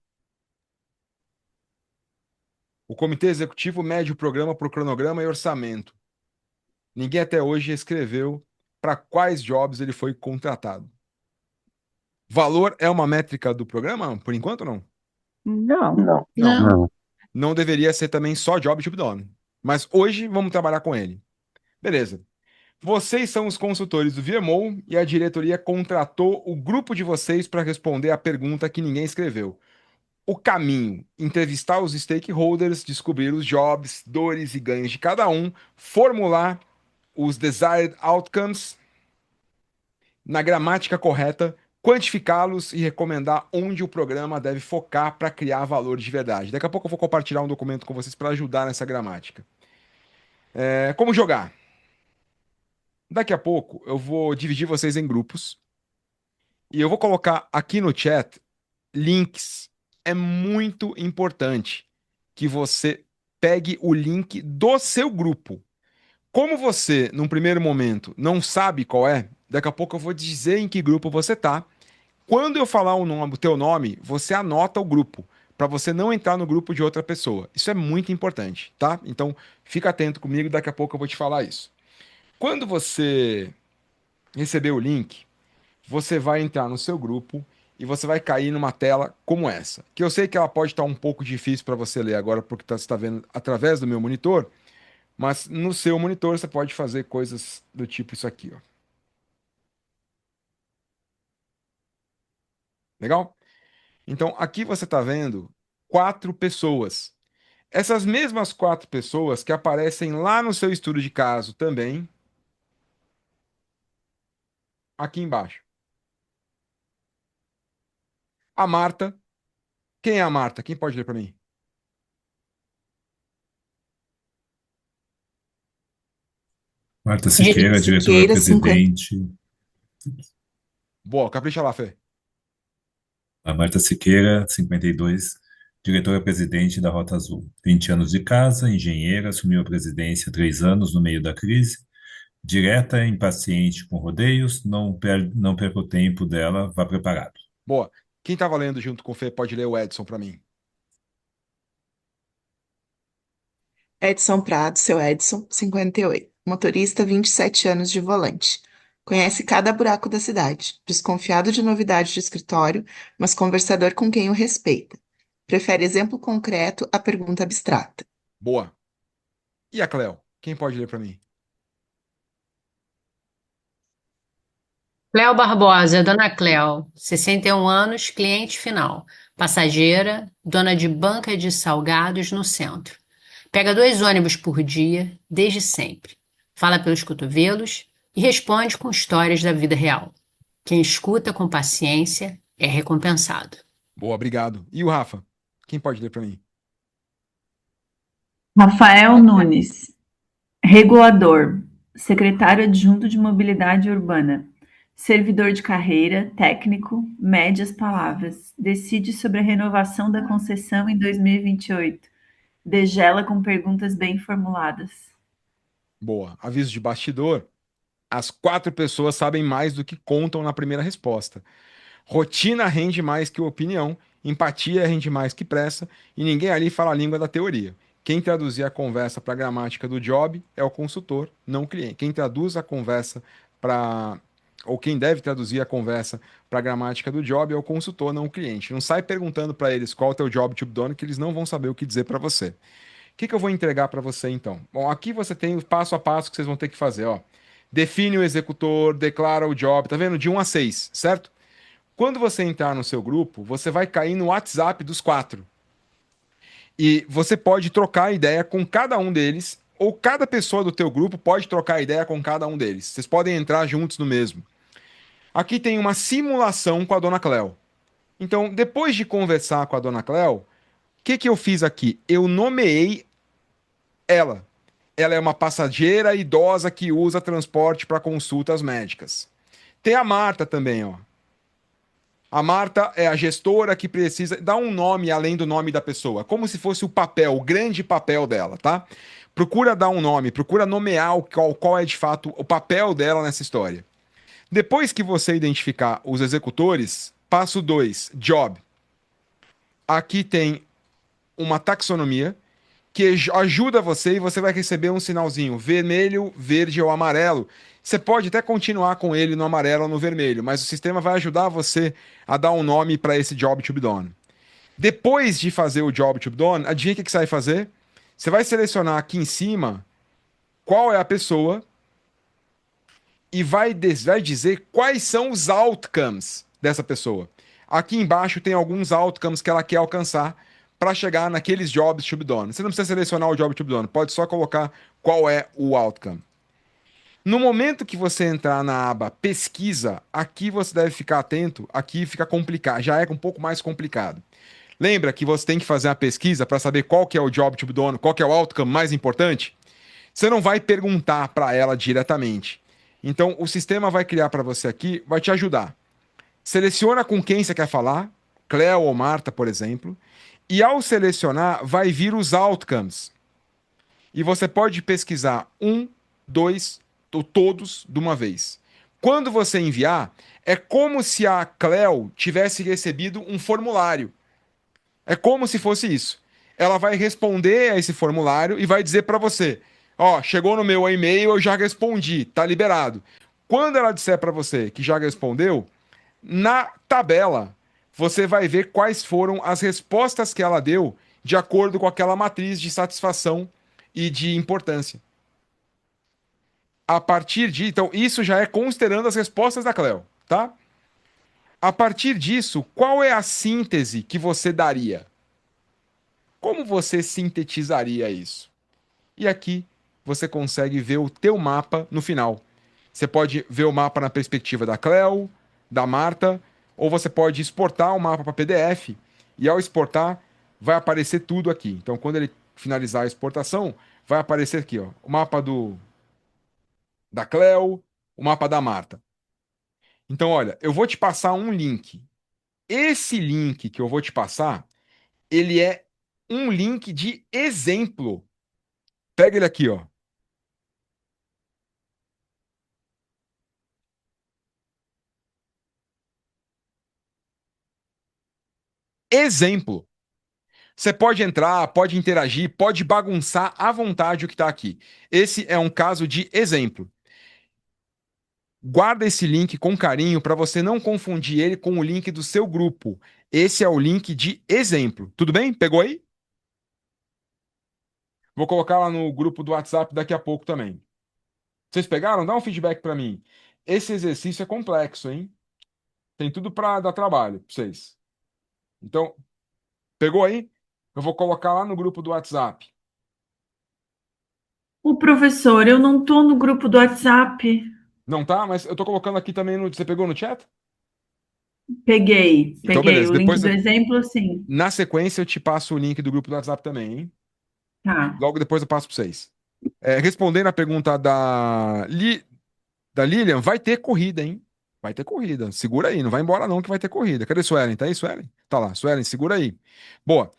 O comitê executivo mede o programa por cronograma e orçamento. Ninguém até hoje escreveu para quais jobs ele foi contratado. Valor é uma métrica do programa, por enquanto, não? Não. Não. Não. Não deveria ser também só job tipo nome. Mas hoje vamos trabalhar com ele. Beleza. Vocês são os consultores do VMO e a diretoria contratou o grupo de vocês para responder a pergunta que ninguém escreveu. O caminho: entrevistar os stakeholders, descobrir os jobs, dores e ganhos de cada um, formular os desired outcomes na gramática correta, quantificá-los e recomendar onde o programa deve focar para criar valor de verdade. Daqui a pouco eu vou compartilhar um documento com vocês para ajudar nessa gramática. Como jogar? Daqui a pouco eu vou dividir vocês em grupos e eu vou colocar aqui no chat links. É muito importante que você pegue o link do seu grupo. Como você, num primeiro momento, não sabe qual é, daqui a pouco eu vou dizer em que grupo você tá. Quando eu falar o teu nome, você anota o grupo, para você não entrar no grupo de outra pessoa. Isso é muito importante, tá? Então, fica atento comigo, daqui a pouco eu vou te falar isso. Quando você receber o link, você vai entrar no seu grupo e você vai cair numa tela como essa, que eu sei que ela pode estar um pouco difícil para você ler agora, porque você está vendo através do meu monitor, mas no seu monitor você pode fazer coisas do tipo isso aqui, ó. Legal? Então, aqui você está vendo 4 pessoas. Essas mesmas 4 pessoas que aparecem lá no seu estudo de caso também, aqui embaixo. A Marta. Quem é a Marta? Quem pode ler para mim? Marta Siqueira, diretora-presidente. Boa, capricha lá, Fê. A Marta Siqueira, 52, diretora-presidente da Rota Azul. 20 anos de casa, engenheira, assumiu a presidência há 3 anos no meio da crise. Direta, impaciente com rodeios, não perca o tempo dela, vá preparado. Boa. Quem estava lendo junto com o Fê pode ler o Edson para mim. Edson Prado, seu Edson, 58. Motorista, 27 anos de volante. Conhece cada buraco da cidade. Desconfiado de novidade de escritório, mas conversador com quem o respeita. Prefere exemplo concreto à pergunta abstrata. Boa. E a Cleo? Quem pode ler para mim? Cleo Barbosa, Dona Cleo, 61 anos, cliente final. Passageira, dona de banca de salgados no centro. Pega 2 ônibus por dia, desde sempre. Fala pelos cotovelos e responde com histórias da vida real. Quem escuta com paciência é recompensado. Boa, obrigado. E o Rafa? Quem pode ler para mim? Rafael Nunes, regulador, secretário adjunto de mobilidade urbana, servidor de carreira, técnico, mede as palavras, decide sobre a renovação da concessão em 2028, degela com perguntas bem formuladas. Boa. Aviso de bastidor. As 4 pessoas sabem mais do que contam na primeira resposta. Rotina rende mais que opinião, empatia rende mais que pressa, e ninguém ali fala a língua da teoria. Quem traduzir a conversa para a gramática do job é o consultor, não o cliente. Quem traduz a conversa para. Ou quem deve traduzir a conversa para a gramática do job é o consultor, não o cliente. Não sai perguntando para eles qual é o teu job to be done, que eles não vão saber o que dizer para você. O que eu vou entregar para você então? Bom, aqui você tem o passo a passo que vocês vão ter que fazer, ó. Define o executor, declara o job, tá vendo? De 1 a 6, certo? Quando você entrar no seu grupo, você vai cair no WhatsApp dos 4. E você pode trocar ideia com cada um deles, ou cada pessoa do teu grupo pode trocar ideia com cada um deles. Vocês podem entrar juntos no mesmo. Aqui tem uma simulação com a dona Cleo. Então, depois de conversar com a dona Cleo, o que eu fiz aqui? Eu nomeei ela. Ela é uma passageira idosa que usa transporte para consultas médicas. Tem a Marta também, ó. A Marta é a gestora que precisa dar um nome além do nome da pessoa, como se fosse o papel, o grande papel dela, tá? Procura dar um nome, procura nomear qual é de fato o papel dela nessa história. Depois que você identificar os executores, passo 2, job. Aqui tem uma taxonomia que ajuda você e você vai receber um sinalzinho vermelho, verde ou amarelo. Você pode até continuar com ele no amarelo ou no vermelho, mas o sistema vai ajudar você a dar um nome para esse job to be done. Depois de fazer o job to be done, adivinha o que você vai fazer? Você vai selecionar aqui em cima qual é a pessoa e vai dizer quais são os outcomes dessa pessoa. Aqui embaixo tem alguns outcomes que ela quer alcançar para chegar naqueles jobs to be done. Você não precisa selecionar o job to be done, pode só colocar qual é o outcome. No momento que você entrar na aba pesquisa, aqui você deve ficar atento, aqui fica complicado, já é um pouco mais complicado. Lembra que você tem que fazer a pesquisa para saber qual que é o job to be done, qual que é o outcome mais importante? Você não vai perguntar para ela diretamente. Então, o sistema vai criar para você aqui, vai te ajudar. Seleciona com quem você quer falar, Cleo ou Marta, por exemplo, e ao selecionar, vai vir os outcomes. E você pode pesquisar 1, 2, ou todos de uma vez. Quando você enviar, é como se a Cleo tivesse recebido um formulário. É como se fosse isso. Ela vai responder a esse formulário e vai dizer para você: ó, chegou no meu e-mail, eu já respondi, tá liberado. Quando ela disser para você que já respondeu, na tabela você vai ver quais foram as respostas que ela deu de acordo com aquela matriz de satisfação e de importância. A partir de... Então, isso já é considerando as respostas da Cleo, tá? A partir disso, qual é a síntese que você daria? Como você sintetizaria isso? E aqui você consegue ver o teu mapa no final. Você pode ver o mapa na perspectiva da Cleo, da Marta, ou você pode exportar o mapa para PDF e ao exportar vai aparecer tudo aqui. Então, quando ele finalizar a exportação, vai aparecer aqui, ó, o mapa da Cleo, o mapa da Marta. Então, olha, eu vou te passar um link. Esse link que eu vou te passar, ele é um link de exemplo. Pega ele aqui, ó. Exemplo. Você pode entrar, pode interagir, pode bagunçar à vontade o que está aqui. Esse é um caso de exemplo. Guarda esse link com carinho para você não confundir ele com o link do seu grupo. Esse é o link de exemplo. Tudo bem? Pegou aí? Vou colocar lá no grupo do WhatsApp daqui a pouco também. Vocês pegaram? Dá um feedback para mim. Esse exercício é complexo, hein? Tem tudo para dar trabalho para vocês. Então, pegou aí? Eu vou colocar lá no grupo do WhatsApp. O professor, eu não tô no grupo do WhatsApp. Não tá? Mas eu tô colocando aqui também no... Você pegou no chat? Peguei, Então, peguei. beleza. O link Depois, do exemplo, sim. na sequência, eu te passo o link do grupo do WhatsApp também, hein? Tá. Logo depois eu passo para vocês. Respondendo a pergunta da Lilian, vai ter corrida, hein? Vai ter corrida. Segura aí, não vai embora não que vai ter corrida. Cadê Suelen? Tá aí, Suelen? Tá lá, Suelen, segura aí. Boa.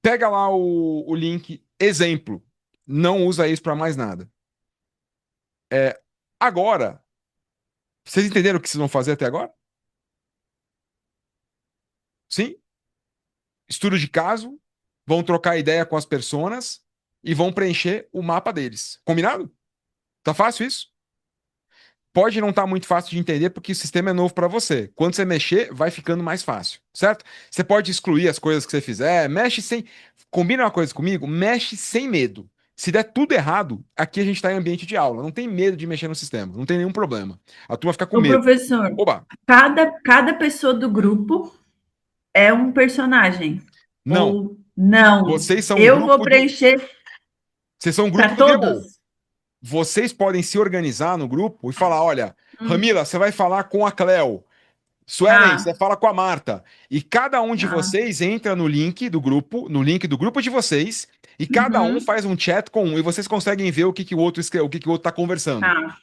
Pega lá o link exemplo. Não usa isso para mais nada. Agora, vocês entenderam o que vocês vão fazer até agora? Sim? Estudo de caso, vão trocar ideia com as personas e vão preencher o mapa deles. Combinado? Tá fácil isso? Pode não estar muito fácil de entender porque o sistema é novo para você. Quando você mexer, vai ficando mais fácil, certo? Você pode excluir as coisas que você fizer, mexe sem. Combina uma coisa comigo? Mexe sem medo. Se der tudo errado, aqui a gente está em ambiente de aula. Não tem medo de mexer no sistema, não tem nenhum problema. A turma fica com Ô, medo. professor, Oba! cada pessoa do grupo é um personagem. Não. Ou não? Vocês são um Eu vou grupo de. preencher Vocês são um para grupo do DO. todos? Vocês podem se organizar no grupo e falar: olha, Ramila, você vai falar com a Cleo. Suelen, Tá, você fala com a Marta. E cada um de tá. vocês entra no link do grupo, no link do grupo de vocês, e cada um Uhum, faz um chat com um, e vocês conseguem ver o que, que o outro escreve, o que, que o outro tá conversando. tá.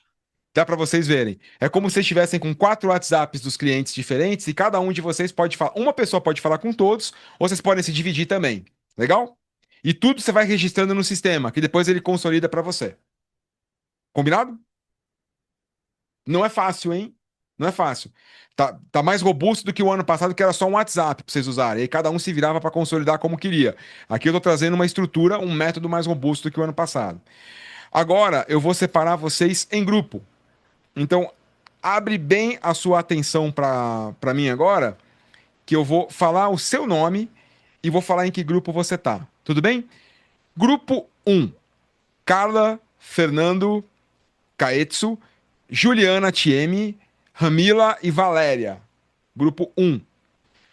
Dá para vocês verem. É como se vocês estivessem com 4 WhatsApps dos clientes diferentes, e cada um de vocês pode falar. Uma pessoa pode falar com todos, ou vocês podem se dividir também. Legal? E tudo você vai registrando no sistema, que depois ele consolida para você. Combinado? Não é fácil, hein? Não é fácil. Tá mais robusto do que o ano passado, que era só um WhatsApp para vocês usarem. Aí cada um se virava para consolidar como queria. Aqui eu tô trazendo uma estrutura, um método mais robusto do que o ano passado. Agora eu vou separar vocês em grupo. Então, abre bem a sua atenção para mim agora, que eu vou falar o seu nome e vou falar em que grupo você tá. Tudo bem? Grupo um: Carla, Fernando, Kaetsu, Juliana Thieme, Ramila e Valéria. Grupo um.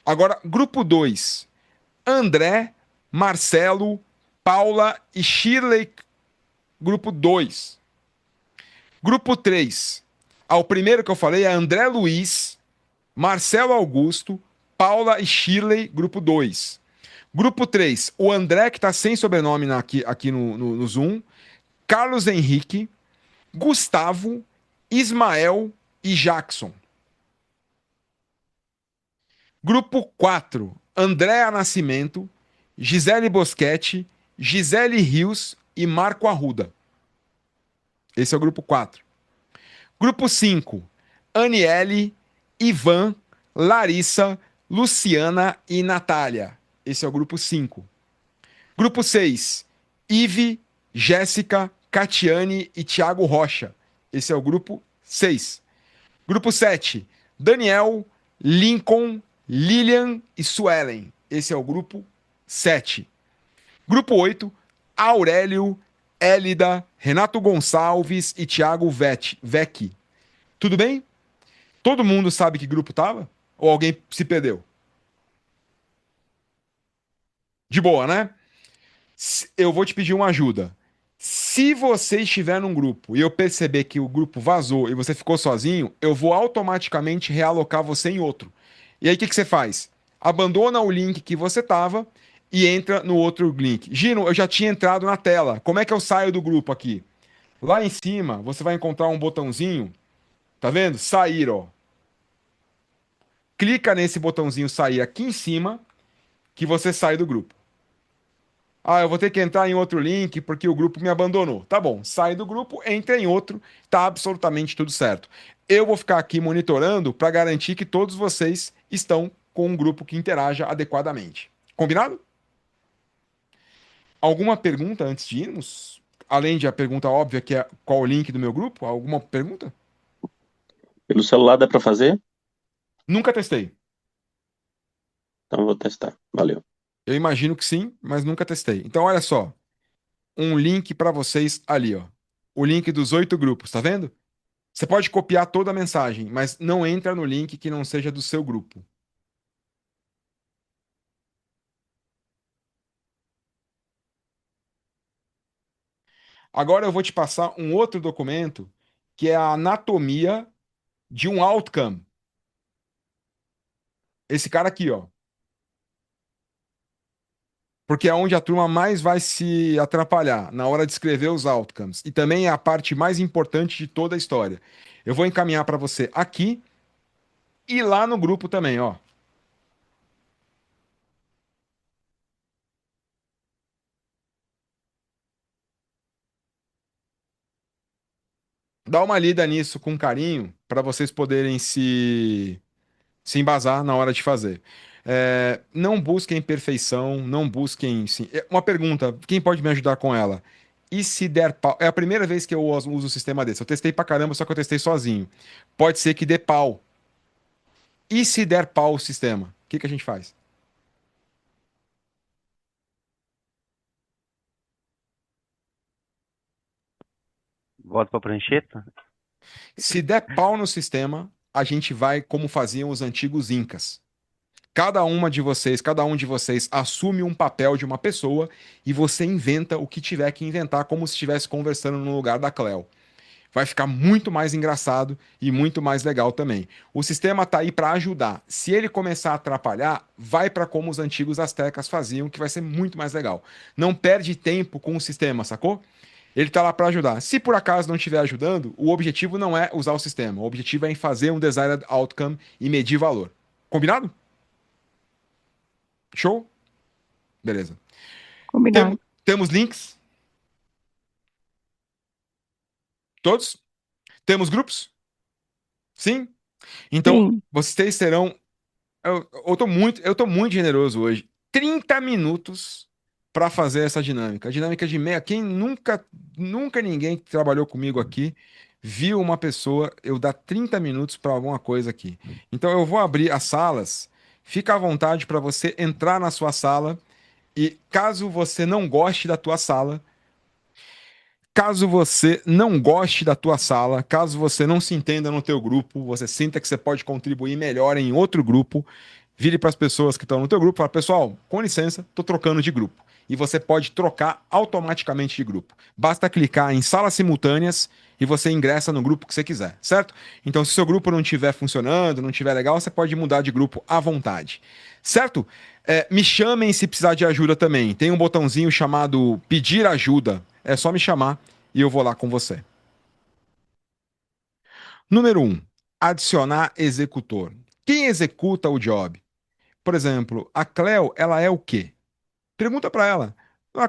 Agora, grupo 2: André, Marcelo, Paula e Shirley. Grupo 2. Grupo 3: o primeiro que eu falei é André Luiz, Marcelo Augusto, Paula e Shirley. Grupo 2. Grupo 3: o André, que está sem sobrenome aqui no Zoom, Carlos Henrique, Gustavo, Ismael e Jackson. Grupo 4: Andréa Nascimento, Gisele Boschetti, Gisele Rios e Marco Arruda. Esse é o grupo 4. Grupo 5: Aniele, Ivan, Larissa, Luciana e Natália. Esse é o grupo 5. Grupo 6: Ive, Jéssica, Catiane e Thiago Rocha. Esse é o grupo 6. Grupo 7: Daniel, Lincoln, Lilian e Suelen. Esse é o grupo 7. Grupo 8: Aurélio, Élida, Renato Gonçalves e Thiago Vecchi. Tudo bem? Todo mundo sabe que grupo tava? Ou alguém se perdeu? De boa, né? Eu vou te pedir uma ajuda. Se você estiver num grupo e eu perceber que o grupo vazou e você ficou sozinho, eu vou automaticamente realocar você em outro. E aí o que você faz? Abandona o link que você estava e entra no outro link. Gino, eu já tinha entrado na tela. Como é que eu saio do grupo aqui? Lá em cima você vai encontrar um botãozinho. Tá vendo? Sair, ó. Clica nesse botãozinho sair aqui em cima que você sai do grupo. Ah, eu vou ter que entrar em outro link porque o grupo me abandonou. Tá bom, sai do grupo, entra em outro, tá absolutamente tudo certo. Eu vou ficar aqui monitorando para garantir que todos vocês estão com um grupo que interaja adequadamente. Combinado? Alguma pergunta antes de irmos? Além de a pergunta óbvia, que é qual o link do meu grupo? Alguma pergunta? Pelo celular dá para fazer? Nunca testei. Então vou testar. Valeu. Eu imagino que sim, mas nunca testei. Então, olha só. Um link para vocês ali, ó. O link dos 8 grupos, tá vendo? Você pode copiar toda a mensagem, mas não entra no link que não seja do seu grupo. Agora eu vou te passar um outro documento que é a anatomia de um outcome. Esse cara aqui, ó. Porque é onde a turma mais vai se atrapalhar na hora de escrever os outcomes. E também é a parte mais importante de toda a história. Eu vou encaminhar para você aqui e lá no grupo também, ó. Dá uma lida nisso com carinho para vocês poderem se embasar na hora de fazer. Não busquem perfeição, não busquem. Sim. Uma pergunta: quem pode me ajudar com ela? E se der pau? É a primeira vez que eu uso um sistema desse. Eu testei pra caramba, só que eu testei sozinho. Pode ser que dê pau. E se der pau o sistema? O que que a gente faz? Volta pra prancheta? Se der pau no sistema, a gente vai como faziam os antigos incas. Cada um de vocês assume um papel de uma pessoa e você inventa o que tiver que inventar, como se estivesse conversando no lugar da Cleo. Vai ficar muito mais engraçado e muito mais legal também. O sistema está aí para ajudar. Se ele começar a atrapalhar, vai para como os antigos astecas faziam, que vai ser muito mais legal. Não perde tempo com o sistema, sacou? Ele está lá para ajudar. Se por acaso não estiver ajudando, o objetivo não é usar o sistema. O objetivo é em fazer um desired outcome e medir valor. Combinado? Show? Beleza. Combinado. Temos links? Todos? Temos grupos? Sim? Então, Sim. vocês terão. Eu tô muito generoso hoje. 30 minutos para fazer essa dinâmica. A dinâmica de meia. Quem nunca ninguém que trabalhou comigo aqui viu uma pessoa eu dar 30 minutos para alguma coisa aqui. Então, eu vou abrir as salas. Fica à vontade para você entrar na sua sala. E caso você não goste da tua sala, caso você não goste da tua sala, caso você não se entenda no teu grupo, você sinta que você pode contribuir melhor em outro grupo, vire para as pessoas que estão no teu grupo e fala, pessoal, com licença, tô trocando de grupo. E você pode trocar automaticamente de grupo. Basta clicar em salas simultâneas e você ingressa no grupo que você quiser, certo? Então, se o seu grupo não estiver funcionando, não estiver legal, você pode mudar de grupo à vontade, certo? Me chamem se precisar de ajuda também. Tem um botãozinho chamado pedir ajuda. É só me chamar e eu vou lá com você. Número 1. Adicionar executor. Quem executa o job? Por exemplo, a Cleo, ela é o quê? Pergunta para ela.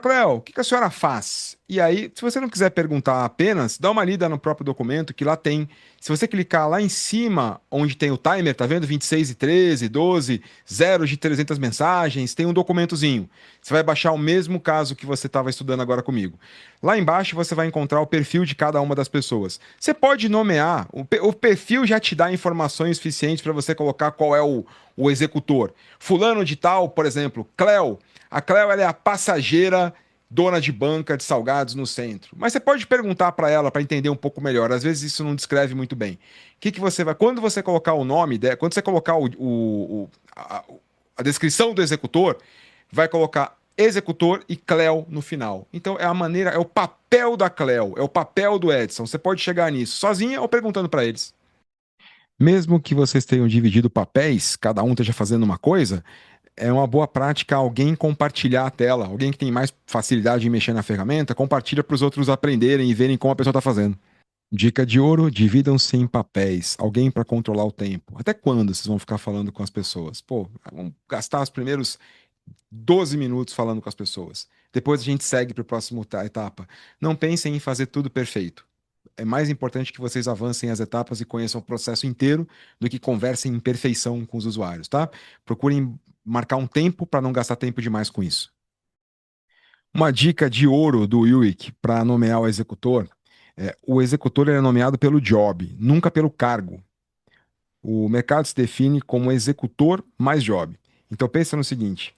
Cleo, o que que a senhora faz? E aí, se você não quiser perguntar apenas, dá uma lida no próprio documento que lá tem. Se você clicar lá em cima, onde tem o timer, tá vendo? 26 e 13, 12, 0 de 300 mensagens, tem um documentozinho. Você vai baixar o mesmo caso que você estava estudando agora comigo. Lá embaixo você vai encontrar o perfil de cada uma das pessoas. Você pode nomear, o perfil já te dá informações suficientes para você colocar qual é o executor. Fulano de tal, por exemplo, Cleo. A Cleo ela é a passageira dona de banca de salgados no centro. Mas você pode perguntar para ela para entender um pouco melhor. Às vezes isso não descreve muito bem. O que você vai. Quando você colocar o nome, quando você colocar a descrição do executor, vai colocar executor e Cleo no final. Então é a maneira, é o papel da Cleo, é o papel do Edson. Você pode chegar nisso sozinha ou perguntando para eles. Mesmo que vocês tenham dividido papéis, cada um esteja fazendo uma coisa, é uma boa prática alguém compartilhar a tela. Alguém que tem mais facilidade em mexer na ferramenta, compartilha para os outros aprenderem e verem como a pessoa está fazendo. Dica de ouro: dividam-se em papéis. Alguém para controlar o tempo. Até quando vocês vão ficar falando com as pessoas? Pô, vamos gastar os primeiros 12 minutos falando com as pessoas. Depois a gente segue para a próxima etapa. Não pensem em fazer tudo perfeito. É mais importante que vocês avancem as etapas e conheçam o processo inteiro do que conversem em perfeição com os usuários, tá? Procurem marcar um tempo para não gastar tempo demais com isso. Uma dica de ouro do UX para nomear o executor: o executor é nomeado pelo job, nunca pelo cargo. O mercado se define como executor mais job. Então pensa no seguinte: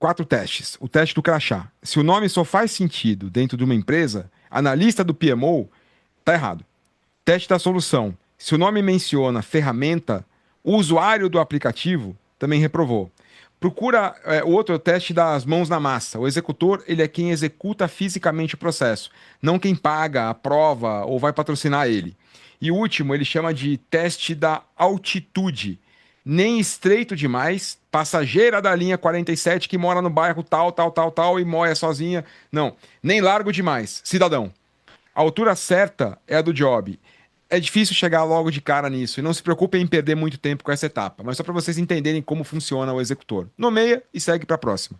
4 testes. O teste do crachá. Se o nome só faz sentido dentro de uma empresa, analista do PMO, tá errado. Teste da solução. Se o nome menciona ferramenta, o usuário do aplicativo também reprovou. Procura o outro teste das mãos na massa. O executor, ele é quem executa fisicamente o processo, não quem paga, aprova ou vai patrocinar ele. E o último, ele chama de teste da altitude. nem estreito demais, passageira da linha 47 que mora no bairro tal, tal, tal, tal e moia sozinha. Não, nem largo demais, cidadão. A altura certa é a do job. É difícil chegar logo de cara nisso e não se preocupem em perder muito tempo com essa etapa, mas só para vocês entenderem como funciona o executor. Nomeia e segue para a próxima.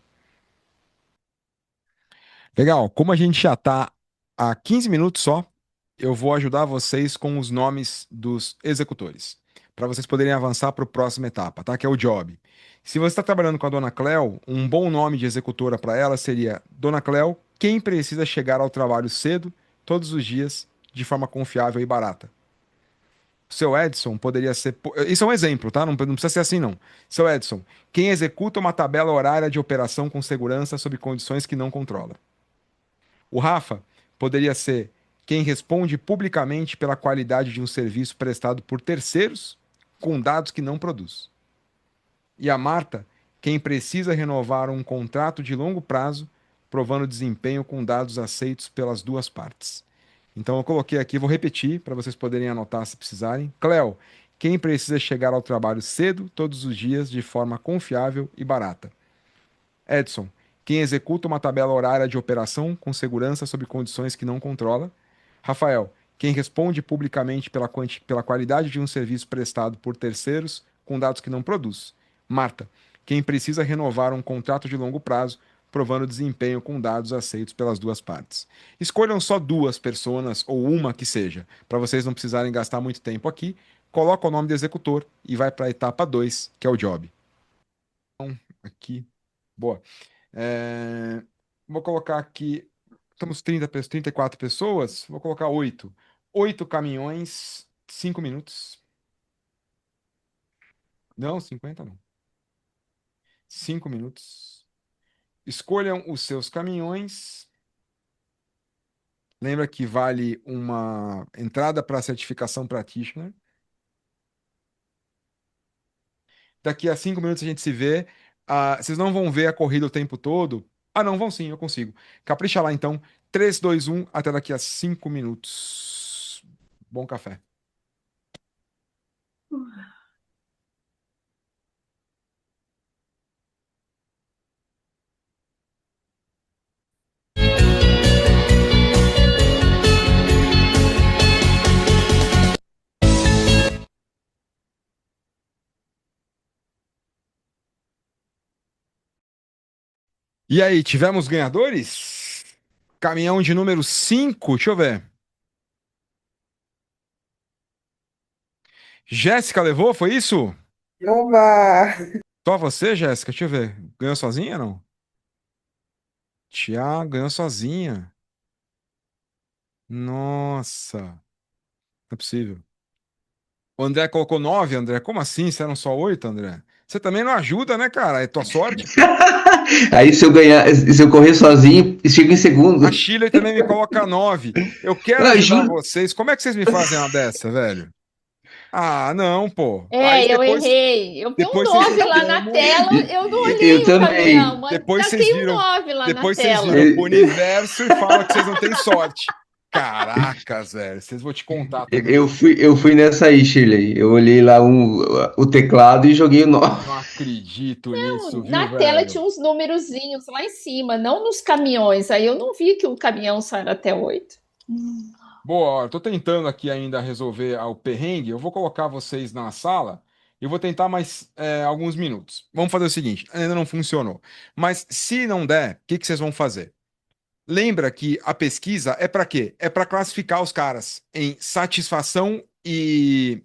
Legal, como a gente já está há 15 minutos só, eu vou ajudar vocês com os nomes dos executores, para vocês poderem avançar para a próxima etapa, tá? Que é o job. Se você está trabalhando com a Dona Cleo, um bom nome de executora para ela seria Dona Cleo, quem precisa chegar ao trabalho cedo, todos os dias, de forma confiável e barata. Seu Edson poderia ser. Isso é um exemplo, tá? Não precisa ser assim, não. Seu Edson, quem executa uma tabela horária de operação com segurança sob condições que não controla. O Rafa poderia ser quem responde publicamente pela qualidade de um serviço prestado por terceiros com dados que não produz. E a Marta, quem precisa renovar um contrato de longo prazo, provando desempenho com dados aceitos pelas duas partes. Então eu coloquei aqui, vou repetir para vocês poderem anotar se precisarem. Cleo, quem precisa chegar ao trabalho cedo, todos os dias, de forma confiável e barata. Edson, quem executa uma tabela horária de operação com segurança sob condições que não controla. Rafael, quem responde publicamente pela qualidade de um serviço prestado por terceiros com dados que não produz. Marta, quem precisa renovar um contrato de longo prazo, provando desempenho com dados aceitos pelas duas partes. Escolham só duas pessoas ou uma que seja, para vocês não precisarem gastar muito tempo aqui. Coloca o nome do executor e vai para a etapa 2, que é o job. Então, aqui. Boa. É, Vou colocar aqui. Estamos 34 pessoas. Vou colocar 8. 8 caminhões, 5 minutos. Não, 50 não. 5 minutos. Escolham os seus caminhões. Lembra que vale uma entrada para a certificação practitioner. Daqui a 5 minutos a gente se vê. Vocês não vão ver a corrida o tempo todo. Ah, não, vão sim, eu consigo. Capricha lá então. 3, 2, 1, até daqui a 5 minutos. Bom café. E aí, tivemos ganhadores? Caminhão de número 5, deixa eu ver. Jéssica levou, foi isso? Oba! Só você, Jéssica? Deixa eu ver. Ganhou sozinha, não? Tiago ganhou sozinha. Nossa, não é possível. O André colocou 9, André. Como assim? Se eram só 8, André? Você também não ajuda, né, cara? É tua sorte. Aí se eu correr sozinho, chego em segundo. A Shirley também me coloca 9. Eu quero ajudar vocês. Como é que vocês me fazem uma dessa, velho? Ah, não, pô. Aí eu errei. Eu vi um depois 9 vocês lá na tela, eu não olhei Eu o também. caminhão, mas Depois vocês taquei um viram. 9 lá Depois na vocês tela. viram o universo e falam que vocês não têm sorte. Caracas, velho. Vocês vão te contar também. Eu fui nessa aí, Shirley. Eu olhei lá o teclado e joguei o 9. Não acredito nisso, viu, Na velho? tela tinha uns numerozinhos lá em cima, não nos caminhões. Aí eu não vi que o caminhão saiu até 8. Boa, ó, eu tô tentando aqui ainda resolver o perrengue. Eu vou colocar vocês na sala e vou tentar mais alguns minutos. Vamos fazer o seguinte: ainda não funcionou. Mas se não der, o que que vocês vão fazer? Lembra que a pesquisa é para quê? É para classificar os caras em satisfação e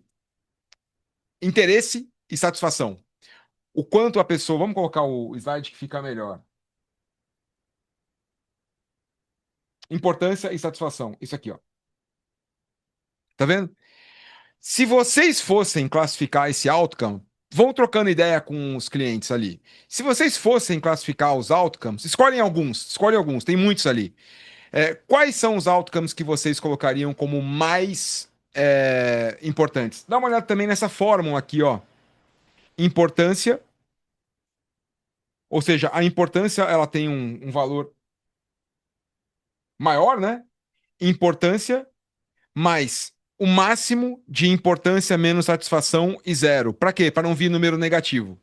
interesse e satisfação. O quanto a pessoa. Vamos colocar o slide que fica melhor. Importância e satisfação. Isso aqui, ó. Tá vendo? Se vocês fossem classificar esse outcome, vão trocando ideia com os clientes ali. Se vocês fossem classificar os outcomes, escolhem alguns, tem muitos ali. Quais são os outcomes que vocês colocariam como mais importantes? Dá uma olhada também nessa fórmula aqui, ó. Importância, ou seja, a importância ela tem um valor maior, né? Importância mais o máximo de importância menos satisfação e zero. Para quê? Para não vir número negativo.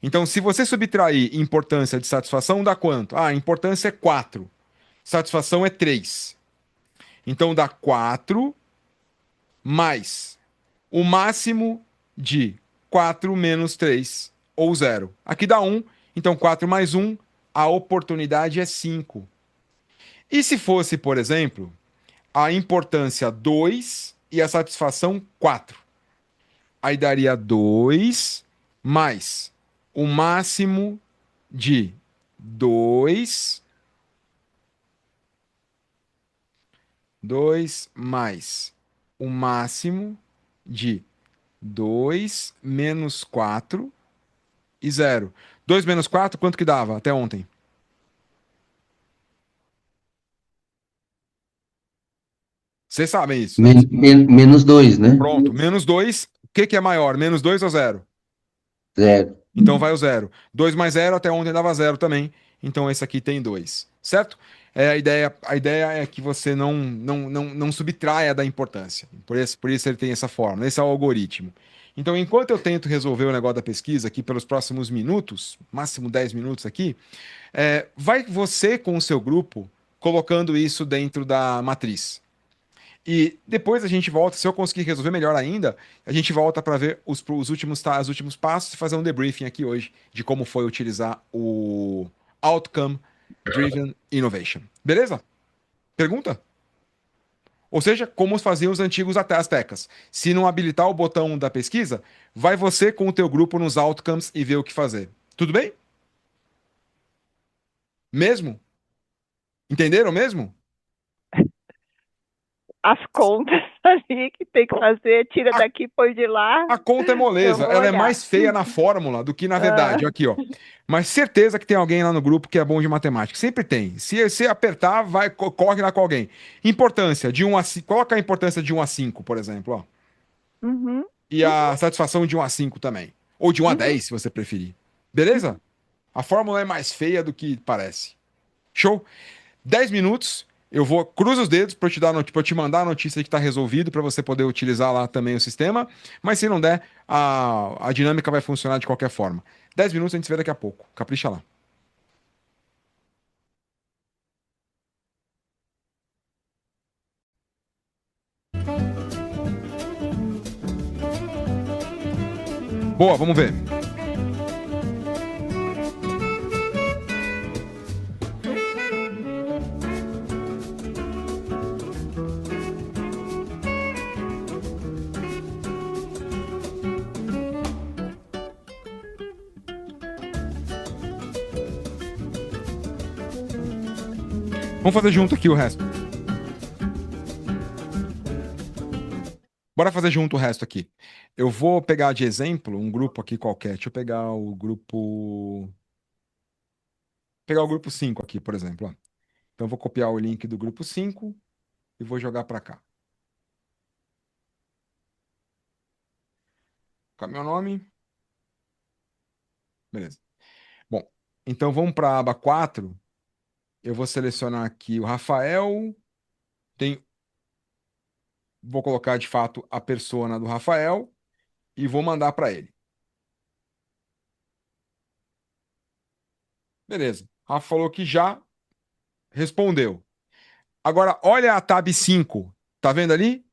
Então, se você subtrair importância de satisfação, dá quanto? Ah, importância é 4. Satisfação é 3. Então, dá 4 mais o máximo de 4 menos 3, ou zero. Aqui dá 1. Então, 4 mais 1, a oportunidade é 5. E se fosse, por exemplo, a importância 2 e a satisfação 4? Aí daria 2 mais o máximo de 2, 2 mais o máximo de 2 menos 4 e zero. 2 menos 4, quanto que dava até ontem? Vocês sabem isso, né? Menos 2, né? Pronto, menos 2, o que que é maior? Menos 2 ou zero? Zero. Então vai o zero. 2 mais zero, até ontem dava zero também. Então esse aqui tem 2, certo? A ideia é que você não subtraia da importância. Por isso ele tem essa forma. Esse é o algoritmo. Então, enquanto eu tento resolver o negócio da pesquisa aqui pelos próximos minutos, máximo 10 minutos aqui, vai você com o seu grupo colocando isso dentro da matriz. E depois a gente volta, se eu conseguir resolver melhor ainda, a gente volta para ver os últimos passos e fazer um debriefing aqui hoje de como foi utilizar o Outcome Driven Innovation. Beleza? Pergunta? Ou seja, como faziam os antigos astecas. Se não habilitar o botão da pesquisa, vai você com o teu grupo nos outcomes e ver o que fazer. Tudo bem? Mesmo? Entenderam mesmo? As contas ali que tem que fazer, tira daqui, põe de lá. A conta é moleza, Eu vou ela é olhar. mais feia na fórmula do que na verdade. Aqui, ó. Mas certeza que tem alguém lá no grupo que é bom de matemática. Sempre tem. Se você apertar, vai, corre lá com alguém. Importância de 1 a 5. Coloca a importância de 1 a 5, por exemplo, ó. Uhum. E a satisfação de 1 a 5 também. Ou de 1 a 10, se você preferir. Beleza? A fórmula é mais feia do que parece. Show? 10 minutos. Eu vou cruza os dedos para eu te mandar a notícia de que está resolvido para você poder utilizar lá também o sistema. Mas se não der, a dinâmica vai funcionar de qualquer forma. 10 minutos a gente se vê daqui a pouco. Capricha lá. Boa, vamos ver. Vamos fazer junto aqui o resto. Bora fazer junto o resto aqui. Eu vou pegar de exemplo um grupo aqui qualquer. Deixa eu pegar o grupo. Pegar o grupo 5 aqui, por exemplo. Ó. Então eu vou copiar o link do grupo 5 e vou jogar para cá. Qual é o meu nome? Beleza. Bom, então vamos para a aba 4. Eu vou selecionar aqui o Rafael. Vou colocar de fato a persona do Rafael e vou mandar para ele. Beleza. Rafa falou que já respondeu. Agora, olha a tab 5. Tá vendo ali?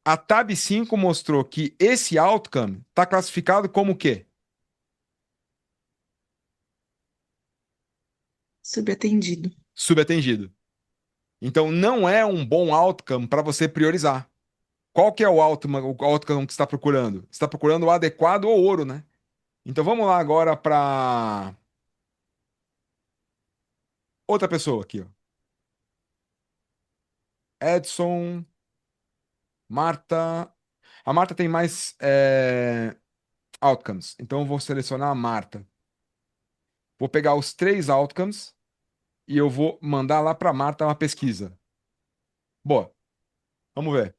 A tab 5 mostrou que esse outcome está classificado como o quê? Subatendido. Subatendido. Então, não é um bom outcome para você priorizar. Qual que é o outcome que você está procurando? Você está procurando o adequado ou ouro, né? Então, vamos lá agora para outra pessoa aqui, ó. Edson, Marta. A Marta tem mais outcomes. Então, eu vou selecionar a Marta. Vou pegar os 3 outcomes e eu vou mandar lá para a Marta uma pesquisa. Boa. Vamos ver.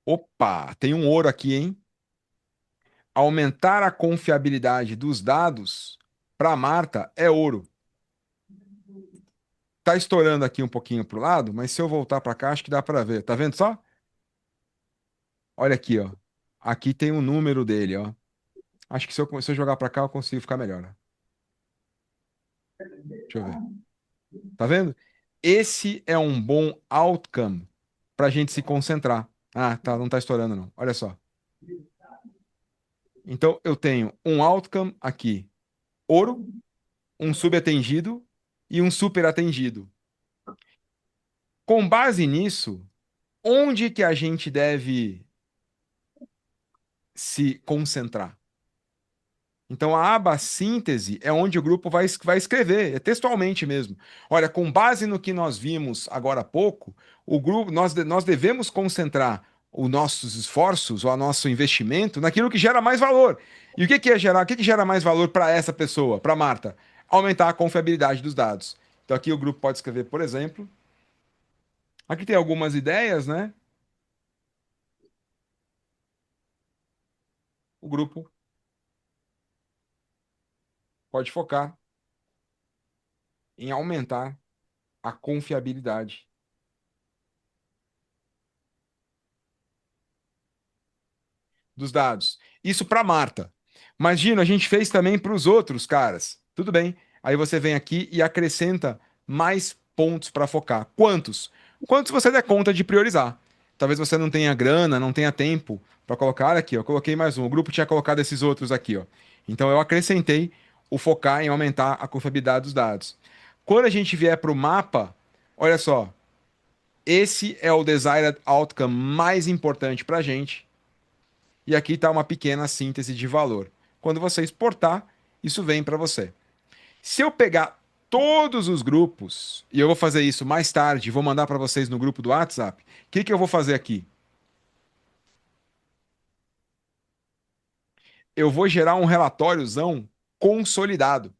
Opa, tem um ouro aqui, hein? Aumentar a confiabilidade dos dados para Marta é ouro. Tá estourando aqui um pouquinho pro lado, mas se eu voltar para cá, acho que dá para ver. Tá vendo só? Olha aqui, ó. Aqui tem o número dele, ó. Acho que se eu jogar para cá, eu consigo ficar melhor, ó. Deixa eu ver. Tá vendo? Esse é um bom outcome para a gente se concentrar. Ah, tá, não tá estourando não. Olha só. Então eu tenho um outcome aqui, ouro, um subatendido e um superatendido. Com base nisso, onde que a gente deve se concentrar? Então, a aba síntese é onde o grupo vai escrever, é textualmente mesmo. Olha, com base no que nós vimos agora há pouco, o grupo, nós devemos concentrar os nossos esforços, ou o nosso investimento, naquilo que gera mais valor. E o que que é gerar? O que que gera mais valor para essa pessoa, para Marta? Aumentar a confiabilidade dos dados. Então, aqui o grupo pode escrever, por exemplo. Aqui tem algumas ideias, né? O grupo pode focar em aumentar a confiabilidade dos dados. Isso para Marta. Mas, Gino, a gente fez também para os outros caras. Tudo bem. Aí você vem aqui e acrescenta mais pontos para focar. Quantos? Quantos você der conta de priorizar? Talvez você não tenha grana, não tenha tempo para colocar. Olha aqui, ó, coloquei mais um. O grupo tinha colocado esses outros aqui, ó. Então eu acrescentei o focar em aumentar a confiabilidade dos dados. Quando a gente vier para o mapa, olha só, esse é o desired outcome mais importante para a gente. E aqui está uma pequena síntese de valor. Quando você exportar, isso vem para você. Se eu pegar todos os grupos, e eu vou fazer isso mais tarde, vou mandar para vocês no grupo do WhatsApp, o que que eu vou fazer aqui? Eu vou gerar um relatóriozão consolidado.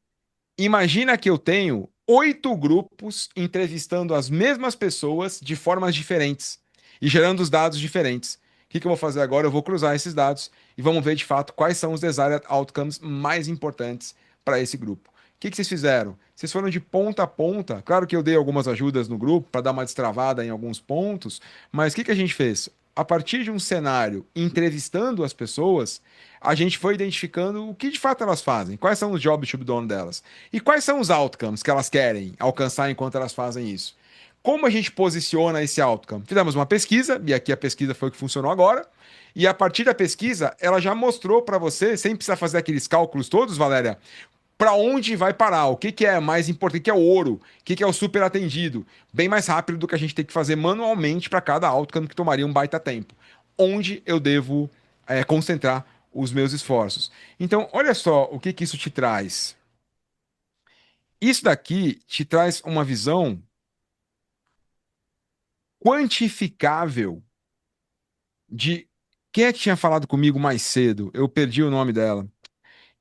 Imagina que eu tenho 8 grupos entrevistando as mesmas pessoas de formas diferentes e gerando os dados diferentes. O que que eu vou fazer agora? Eu vou cruzar esses dados e vamos ver de fato quais são os desired outcomes mais importantes para esse grupo. O que que vocês fizeram? Vocês foram de ponta a ponta. Claro que eu dei algumas ajudas no grupo para dar uma destravada em alguns pontos, mas o que que a gente fez? A partir de um cenário entrevistando as pessoas, a gente foi identificando o que de fato elas fazem, quais são os jobs to be done delas e quais são os outcomes que elas querem alcançar enquanto elas fazem isso. Como a gente posiciona esse outcome? Fizemos uma pesquisa, e aqui a pesquisa foi o que funcionou agora, e a partir da pesquisa, ela já mostrou para você, sem precisar fazer aqueles cálculos todos, Valéria, para onde vai parar, o que, que é mais importante, o que é o ouro, o que, que é o super atendido, bem mais rápido do que a gente tem que fazer manualmente para cada outcome que tomaria um baita tempo. Onde eu devo concentrar os meus esforços. Então, olha só o que, que isso te traz. Isso daqui te traz uma visão quantificável de quem é que tinha falado comigo mais cedo? Eu perdi o nome dela.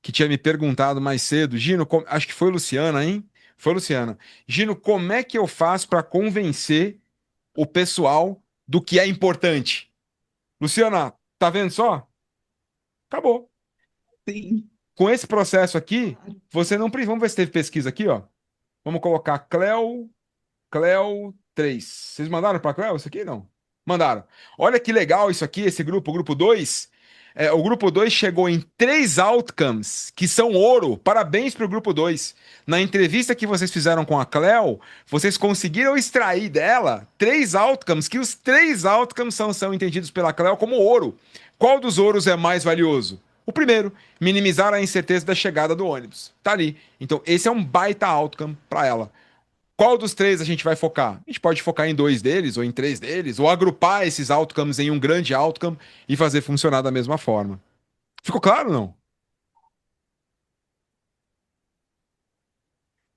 Que tinha me perguntado mais cedo, Gino, acho que foi Luciana, hein? Foi Luciana. Gino, como é que eu faço para convencer o pessoal do que é importante? Luciana, tá vendo só? Acabou. Sim. Com esse processo aqui, você não precisa. Vamos ver se teve pesquisa aqui, ó. Vamos colocar Cleo 3. Vocês mandaram para Cleo isso aqui? Não. Mandaram. Olha que legal isso aqui, esse grupo, o grupo 2. O grupo 2 chegou em 3 outcomes que são ouro. Parabéns para o grupo 2. Na entrevista que vocês fizeram com a Cleo, vocês conseguiram extrair dela 3 outcomes, que os 3 outcomes são entendidos pela Cleo como ouro. Qual dos ouros é mais valioso? O primeiro, minimizar a incerteza da chegada do ônibus. Tá ali. Então, esse é um baita outcome para ela. Qual dos 3 a gente vai focar? A gente pode focar em 2 deles, ou em 3 deles, ou agrupar esses outcomes em um grande outcome e fazer funcionar da mesma forma. Ficou claro ou não?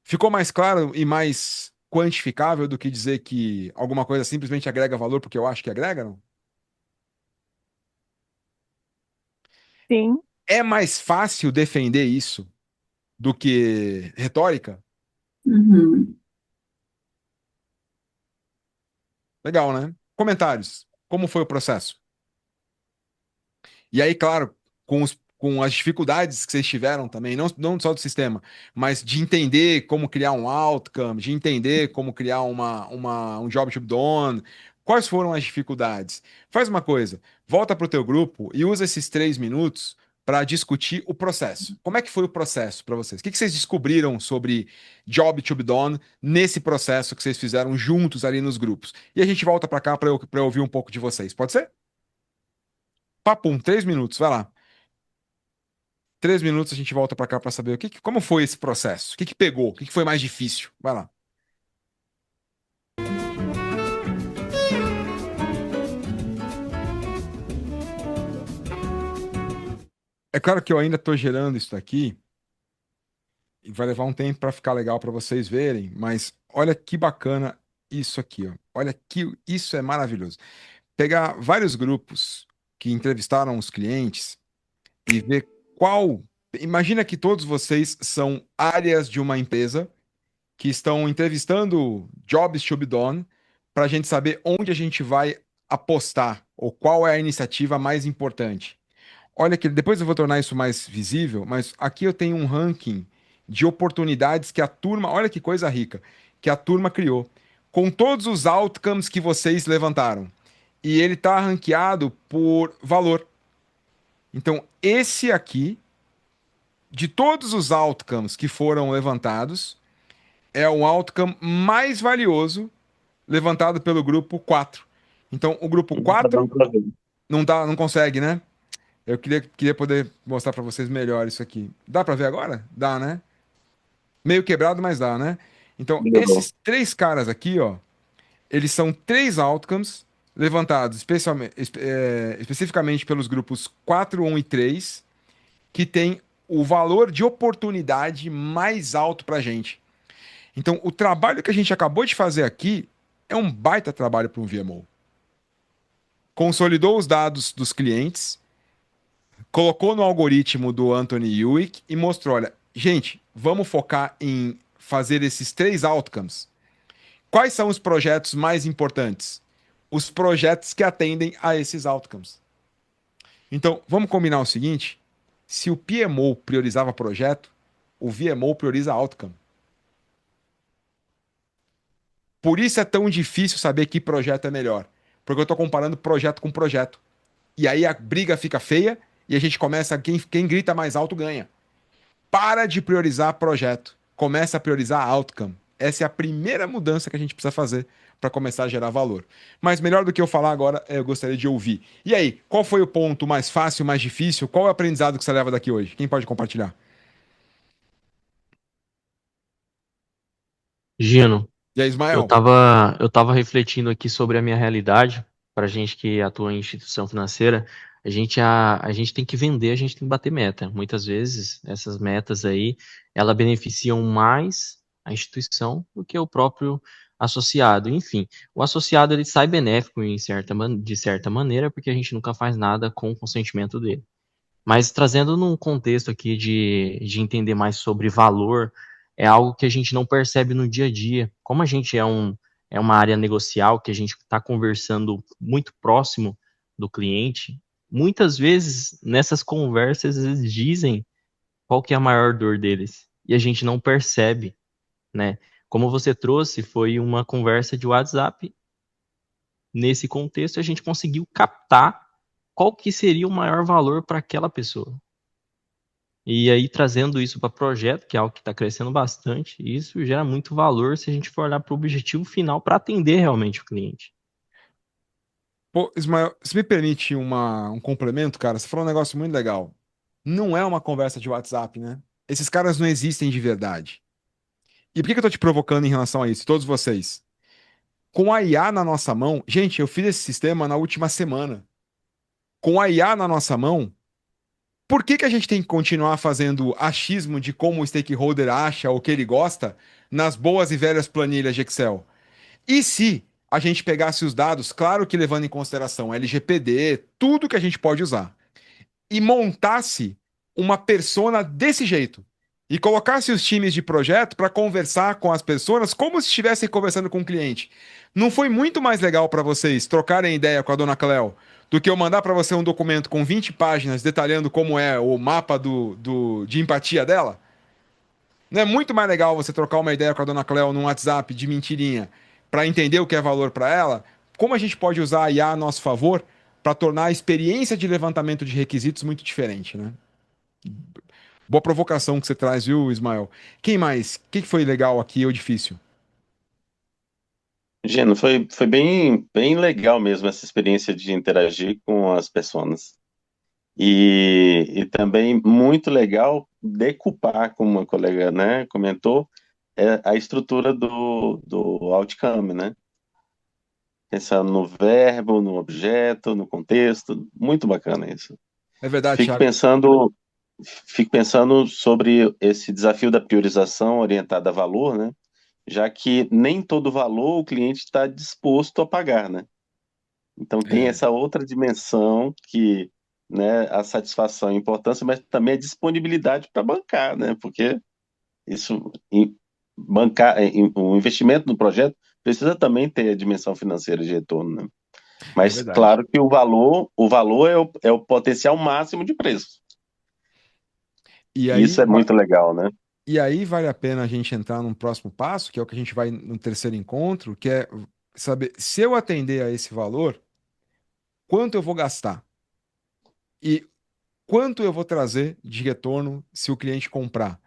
Ficou mais claro e mais quantificável do que dizer que alguma coisa simplesmente agrega valor porque eu acho que agrega, não? Sim. É mais fácil defender isso do que retórica? Uhum. Legal, né? Comentários. Como foi o processo? E aí, claro, com as dificuldades que vocês tiveram também, não só do sistema, mas de entender como criar um outcome, de entender como criar um job to be done. Quais foram as dificuldades? Faz uma coisa, volta para o teu grupo e usa esses 3 minutos para discutir o processo. Como é que foi o processo para vocês? O que vocês descobriram sobre job to be done nesse processo que vocês fizeram juntos ali nos grupos? E a gente volta para cá para eu ouvir um pouco de vocês. Pode ser? Papum, 3 minutos, vai lá. 3 minutos a gente volta para cá para saber como foi esse processo, o que pegou, o que foi mais difícil. Vai lá. É claro que eu ainda estou gerando isso aqui e vai levar um tempo para ficar legal para vocês verem, mas olha que bacana isso aqui, ó. Olha que isso é maravilhoso. Pegar vários grupos que entrevistaram os clientes e ver qual. Imagina que todos vocês são áreas de uma empresa que estão entrevistando jobs to be done para a gente saber onde a gente vai apostar ou qual é a iniciativa mais importante. Olha que depois eu vou tornar isso mais visível, mas aqui eu tenho um ranking de oportunidades que a turma, olha que coisa rica, que a turma criou, com todos os outcomes que vocês levantaram. E ele está ranqueado por valor. Então, esse aqui, de todos os outcomes que foram levantados, é o outcome mais valioso levantado pelo grupo 4. Então, o grupo 4 não consegue, né? Eu queria poder mostrar para vocês melhor isso aqui. Dá para ver agora? Dá, né? Meio quebrado, mas dá, né? Então, esses 3 caras aqui, ó, eles são 3 outcomes levantados especificamente pelos grupos 4, 1 e 3, que tem o valor de oportunidade mais alto para a gente. Então, o trabalho que a gente acabou de fazer aqui é um baita trabalho para um VMO. Consolidou os dados dos clientes, colocou no algoritmo do Anthony Hewitt e mostrou, olha, gente, vamos focar em fazer esses 3 outcomes. Quais são os projetos mais importantes? Os projetos que atendem a esses outcomes. Então, vamos combinar o seguinte, se o PMO priorizava projeto, o VMO prioriza outcome. Por isso é tão difícil saber que projeto é melhor. Porque eu estou comparando projeto com projeto. E aí a briga fica feia e a gente começa, quem grita mais alto ganha. Para de priorizar projeto. Começa a priorizar outcome. Essa é a primeira mudança que a gente precisa fazer para começar a gerar valor. Mas melhor do que eu falar agora, eu gostaria de ouvir. E aí, qual foi o ponto mais fácil, mais difícil? Qual é o aprendizado que você leva daqui hoje? Quem pode compartilhar? Gino, E aí, eu Ismael? estava refletindo aqui sobre a minha realidade, para gente que atua em instituição financeira, a gente tem que vender, a gente tem que bater meta. Muitas vezes, essas metas aí, ela beneficiam mais a instituição do que o próprio associado. Enfim, o associado ele sai benéfico de certa maneira, porque a gente nunca faz nada com o consentimento dele. Mas trazendo num contexto aqui de entender mais sobre valor, é algo que a gente não percebe no dia a dia. Como a gente é uma área negocial, que a gente está conversando muito próximo do cliente, muitas vezes nessas conversas eles dizem qual que é a maior dor deles. E a gente não percebe, né? Como você trouxe, foi uma conversa de WhatsApp. Nesse contexto, a gente conseguiu captar qual que seria o maior valor para aquela pessoa. E aí, trazendo isso para projeto, que é algo que está crescendo bastante, isso gera muito valor se a gente for olhar para o objetivo final para atender realmente o cliente. Pô, Ismael, se me permite um complemento, cara, você falou um negócio muito legal. Não é uma conversa de WhatsApp, né? Esses caras não existem de verdade. E por que eu tô te provocando em relação a isso? Todos vocês. Com a IA na nossa mão, gente, eu fiz esse sistema na última semana. Com a IA na nossa mão, por que a gente tem que continuar fazendo achismo de como o stakeholder acha ou o que ele gosta nas boas e velhas planilhas de Excel? E se a gente pegasse os dados, claro que levando em consideração LGPD, tudo que a gente pode usar, e montasse uma persona desse jeito? e colocasse os times de projeto para conversar com as pessoas como se estivessem conversando com o cliente. Não foi muito mais legal para vocês trocarem ideia com a dona Cleo do que eu mandar para você um documento com 20 páginas detalhando como é o mapa de empatia dela? Não é muito mais legal você trocar uma ideia com a dona Cleo num WhatsApp de mentirinha para entender o que é valor para ela? Como a gente pode usar a IA a nosso favor para tornar a experiência de levantamento de requisitos muito diferente, né? Boa provocação que você traz, viu, Ismael? Quem mais? O que foi legal aqui ou difícil? Gino, foi bem legal mesmo essa experiência de interagir com as pessoas. E também muito legal decupar, como uma colega, né, comentou, a estrutura do outcome, né? Pensando no verbo, no objeto, no contexto, muito bacana isso. É verdade, Fico Thiago. pensando, fico pensando sobre esse desafio da priorização orientada a valor, né? Já que nem todo valor o cliente está disposto a pagar, né? Então tem É, essa outra dimensão que, né, a satisfação e a importância, mas também a disponibilidade para bancar, né? Porque isso, o investimento no projeto precisa também ter a dimensão financeira de retorno, né? é Mas verdade. claro que o valor é o potencial máximo de preço. E E aí, isso é muito legal, né? e aí vale a pena a gente entrar num próximo passo, que é o que a gente vai no terceiro encontro, que é saber se eu atender a esse valor, quanto eu vou gastar e quanto eu vou trazer de retorno se o cliente comprar.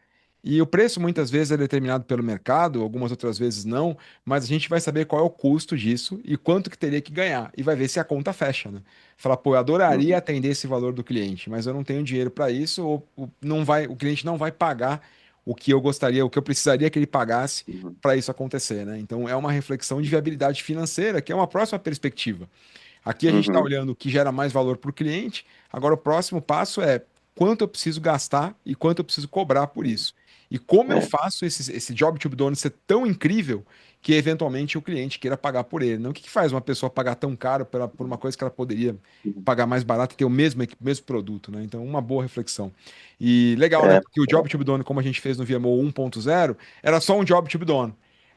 E o preço muitas vezes é determinado pelo mercado, algumas outras vezes não, mas a gente vai saber qual é o custo disso e quanto que teria que ganhar e vai ver se a conta fecha, né? Falar, pô, eu adoraria Uhum, atender esse valor do cliente, mas eu não tenho dinheiro para isso ou não vai, o cliente não vai pagar o que eu gostaria, o que eu precisaria que ele pagasse uhum, para isso acontecer, né? Então é uma reflexão de viabilidade financeira, que é uma próxima perspectiva. Aqui a gente está uhum, olhando o que gera mais valor para o cliente. Agora, o próximo passo é quanto eu preciso gastar e quanto eu preciso cobrar por isso. E como eu é, faço esse job to be done ser tão incrível que eventualmente o cliente queira pagar por ele. Não, o que que faz uma pessoa pagar tão caro por uma coisa que ela poderia uhum, pagar mais barato e ter o mesmo produto, né? Então, uma boa reflexão. E legal, né? é, Porque o job to be done, como a gente fez no VMO 1.0, era só um job to be done.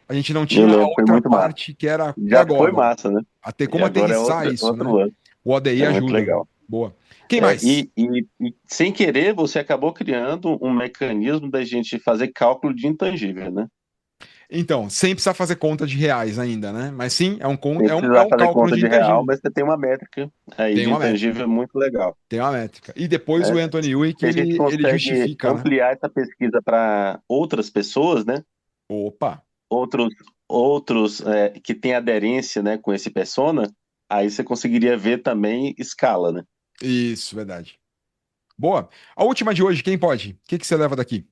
A gente não eu tinha a lembro, foi outra muito massa. parte que era e Já foi agora? massa, né? Até E como agora é aterrissar isso, né? outro ano. O ODI É muito ajuda. legal. Boa. Quem É, mais? e sem querer, você acabou criando um mecanismo da gente fazer cálculo de intangível, né? Então, sem precisar fazer conta de reais ainda, né? Mas sim, Sem é precisar um fazer cálculo conta de de real, intangível. mas você tem uma métrica aí Tem de uma métrica. intangível muito legal, Tem uma métrica. E depois o né? Anthony Hui que Se a gente ele consegue justifica, né? ampliar essa pesquisa para outras pessoas, né? Opa, Outros, outros que têm aderência, né, com esse persona, aí você conseguiria ver também escala, né? isso, verdade. Boa. A última de hoje, quem pode? O que que você leva daqui?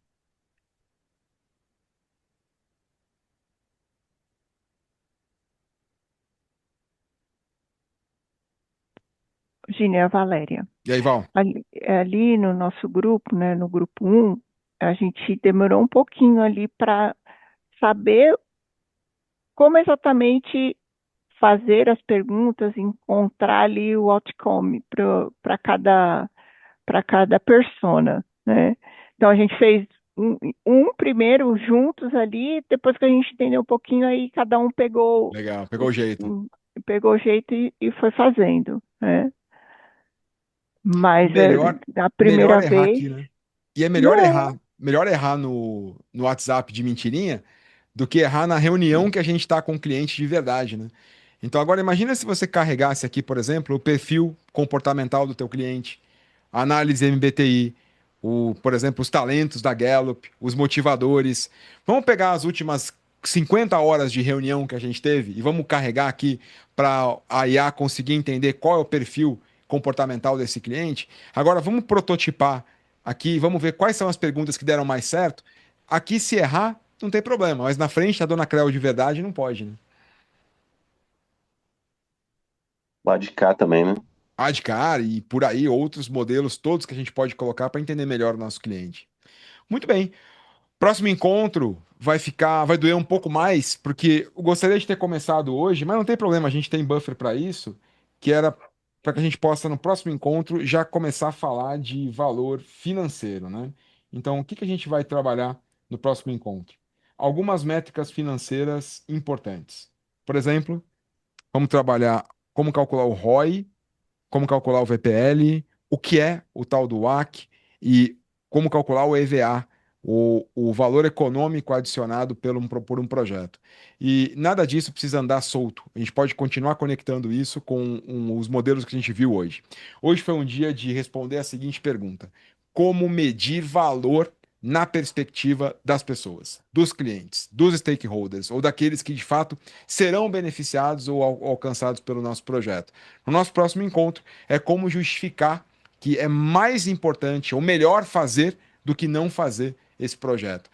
Gine, é a Valéria. E aí, Val? Ali no nosso grupo, né, no grupo um, a gente demorou um pouquinho ali para saber como exatamente fazer as perguntas, encontrar ali o outcome para cada persona, né? Então a gente fez um primeiro juntos ali, depois que a gente entendeu um pouquinho, aí cada um pegou Legal, pegou o jeito. pegou o jeito e foi fazendo, né? Mas Melhor, a melhor primeira errar vez, aqui, né? E é não, melhor errar no WhatsApp de mentirinha do que errar na reunião que a gente está com o cliente de verdade, né? Então agora imagina se você carregasse aqui, por exemplo, o perfil comportamental do teu cliente, a análise MBTI, por exemplo, os talentos da Gallup, os motivadores. Vamos pegar as últimas 50 horas de reunião que a gente teve e vamos carregar aqui para a IA conseguir entender qual é o perfil comportamental desse cliente. Agora vamos prototipar aqui, vamos ver quais são as perguntas que deram mais certo. Aqui, se errar, não tem problema, mas na frente, a dona Cleo de verdade não pode, né? Lado de cá também, né? AdCar e por aí outros modelos todos que a gente pode colocar para entender melhor o nosso cliente. Muito bem. Próximo encontro vai doer um pouco mais, porque eu gostaria de ter começado hoje, mas não tem problema, a gente tem buffer para isso, que era para que a gente possa no próximo encontro já começar a falar de valor financeiro, né? Então, o que que a gente vai trabalhar no próximo encontro? Algumas métricas financeiras importantes. Por exemplo, vamos trabalhar como calcular o ROI, como calcular o VPL, o que é o tal do WACC e como calcular o EVA, o valor econômico adicionado por um projeto. E nada disso precisa andar solto. A gente pode continuar conectando isso com os modelos que a gente viu hoje. Hoje foi um dia de responder a seguinte pergunta: como medir valor na perspectiva das pessoas, dos clientes, dos stakeholders ou daqueles que de fato serão beneficiados ou alcançados pelo nosso projeto. No nosso próximo encontro é como justificar que é mais importante ou melhor fazer do que não fazer esse projeto.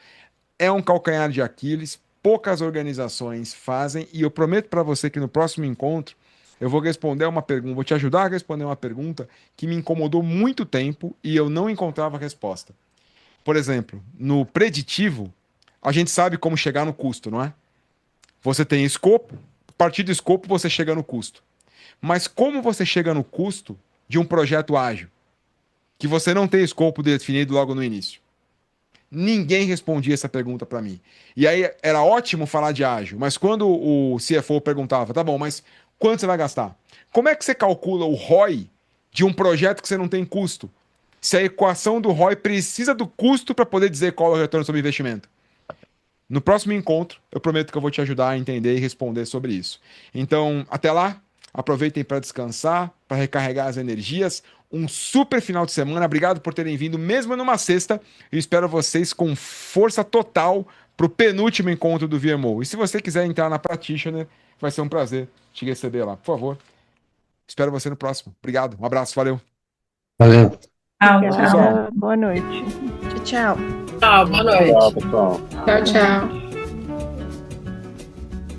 É um calcanhar de Aquiles, poucas organizações fazem, e eu prometo para você que no próximo encontro eu vou responder uma pergunta, vou te ajudar a responder uma pergunta que me incomodou muito tempo e eu não encontrava resposta. Por exemplo, no preditivo, a gente sabe como chegar no custo, não é? Você tem escopo, a partir do escopo você chega no custo. Mas como você chega no custo de um projeto ágil, que você não tem escopo definido logo no início? Ninguém respondia essa pergunta para mim. E aí era ótimo falar de ágil, mas quando o CFO perguntava, tá bom, mas quanto você vai gastar? Como é que você calcula o ROI de um projeto que você não tem custo? Se a equação do ROI precisa do custo para poder dizer qual é o retorno sobre investimento. No próximo encontro, eu prometo que eu vou te ajudar a entender e responder sobre isso. Então, até lá, aproveitem para descansar, para recarregar as energias. Um super final de semana. Obrigado por terem vindo, mesmo numa sexta. Eu espero vocês com força total para o penúltimo encontro do VMO. E se você quiser entrar na Practitioner, vai ser um prazer te receber lá. Por favor, espero você no próximo. Obrigado, um abraço, valeu. Valeu. Tchau, Obrigada, boa noite. Tchau. Tchau, boa noite. Tchau, pessoal. Tchau, tchau.